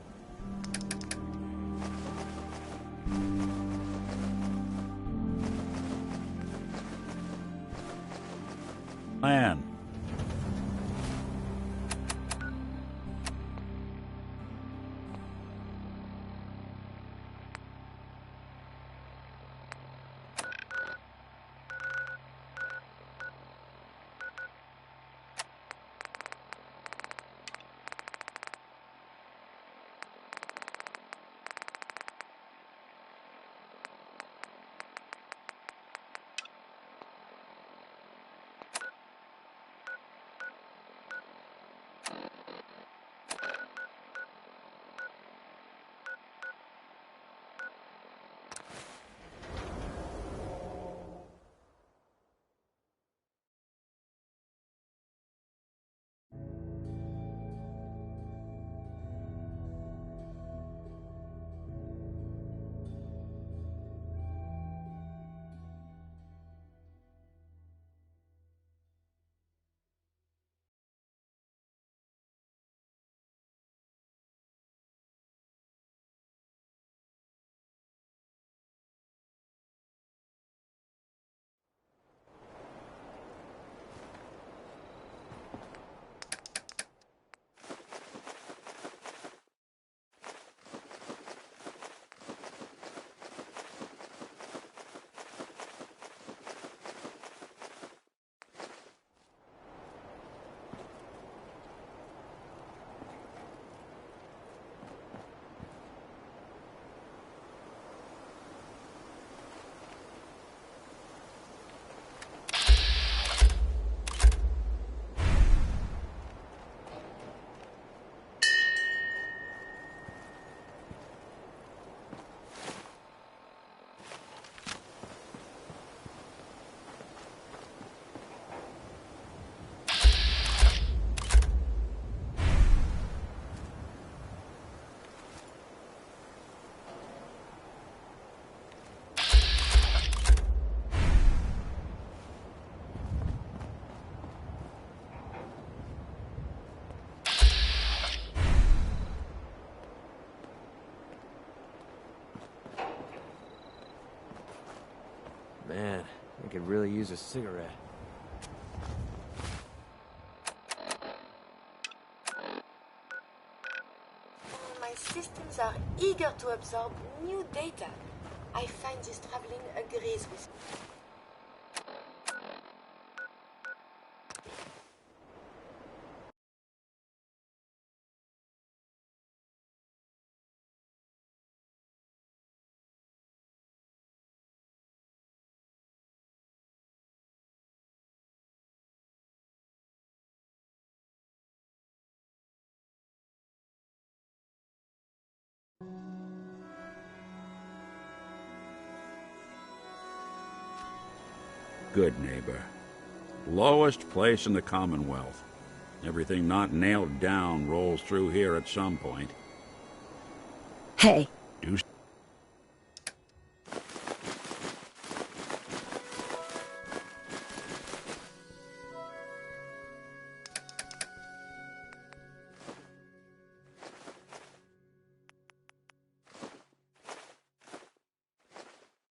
Man, I could really use a cigarette. My systems are eager to absorb new data. I find this traveling agrees with me. Good neighbor. Lowest place in the Commonwealth. Everything not nailed down rolls through here at some point. Hey. Do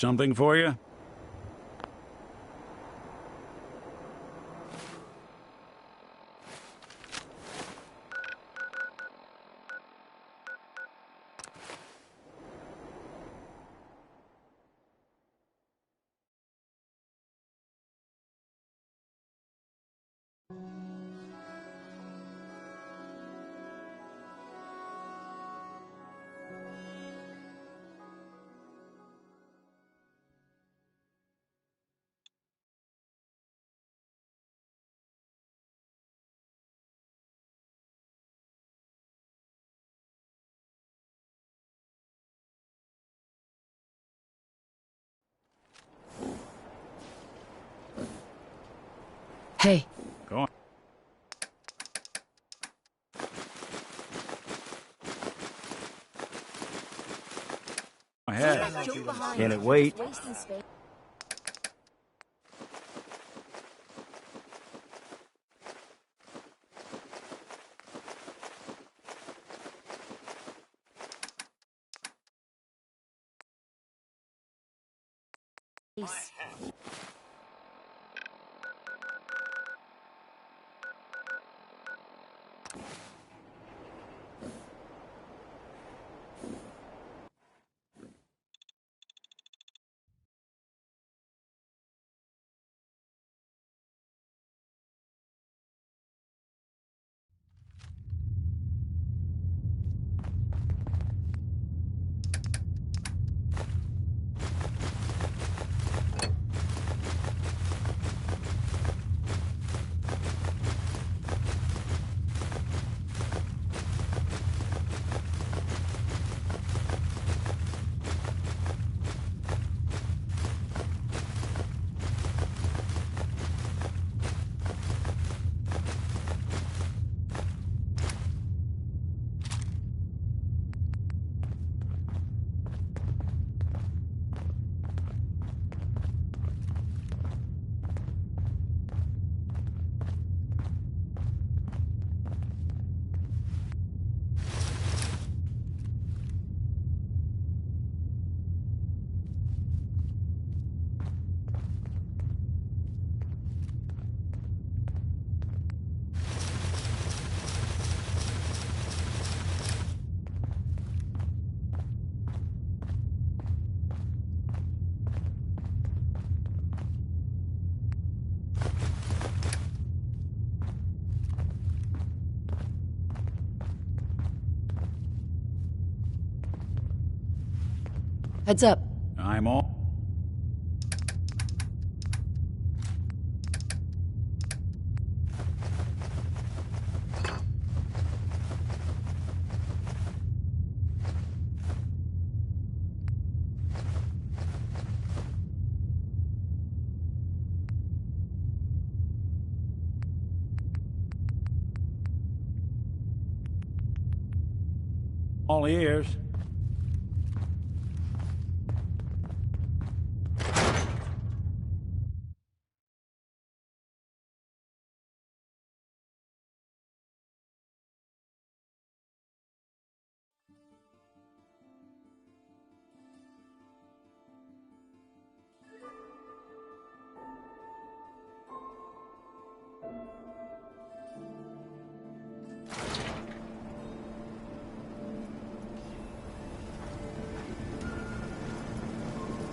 something for you? Hey. Go on. Go ahead. Can it wait? Heads up. I'm all. All ears.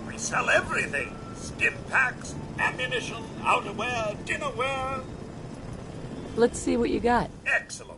We sell everything. Stim packs, ammunition, outerwear, dinnerware. Let's see what you got. Excellent.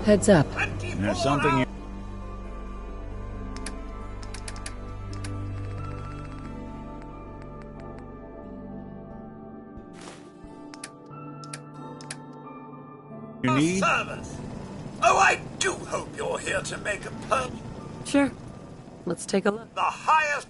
Heads up. There's something you... You need? Service. Oh, I do hope you're here to make a purchase. Sure. Let's take a look. The highest.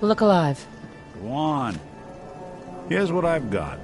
Look alive. Go on. Here's what I've got.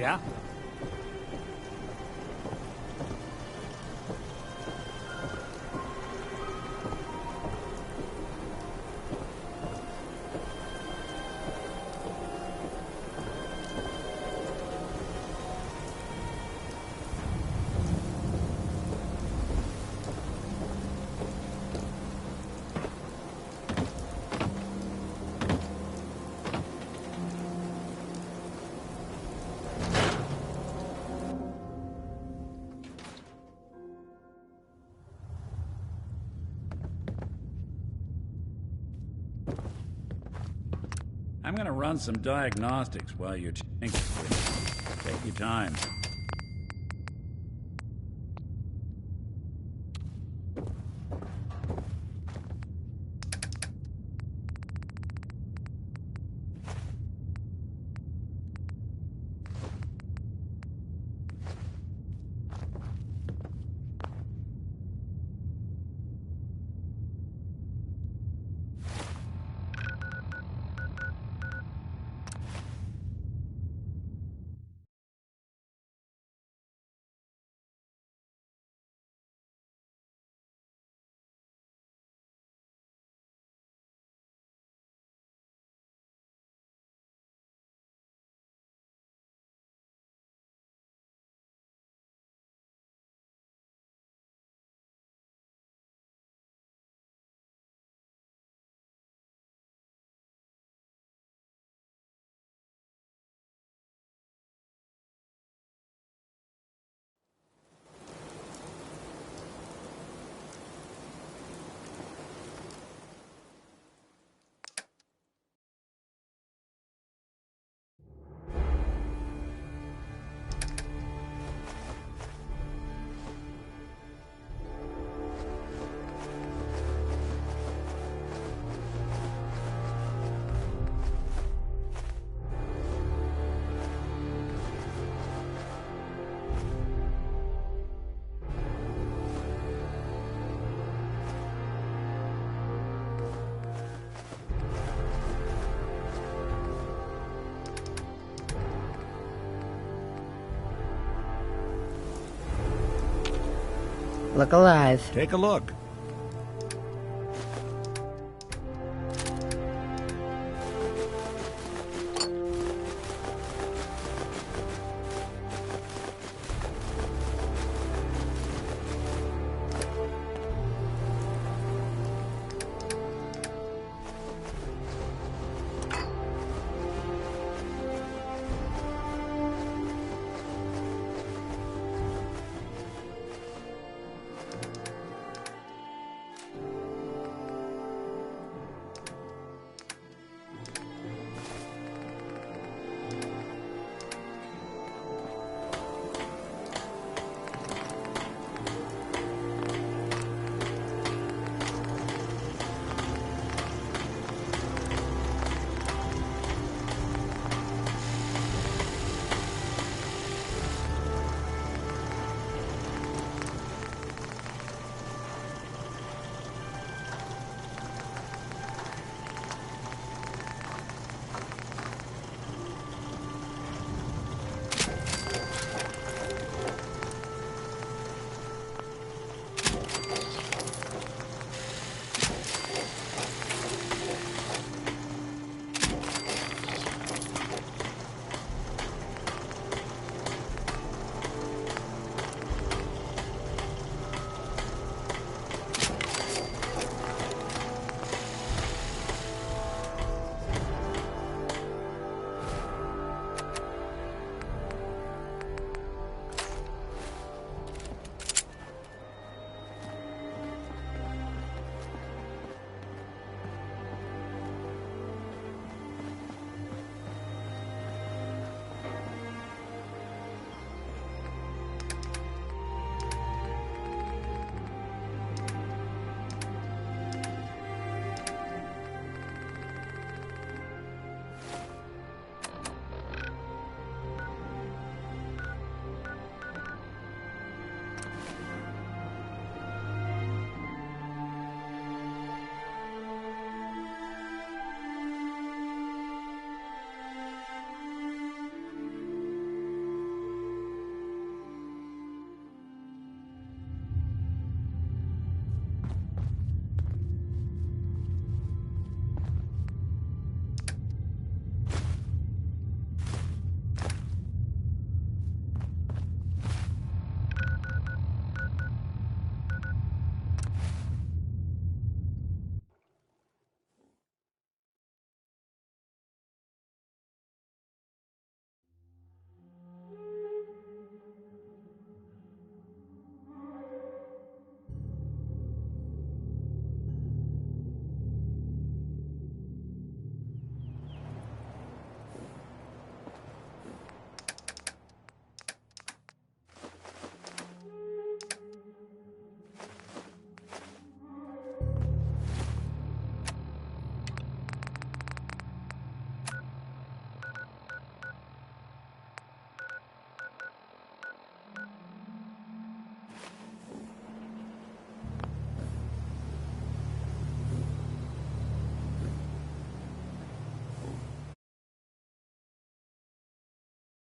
Yeah? I'm gonna run some diagnostics while you tinker. Take your time. Look alive. Take a look.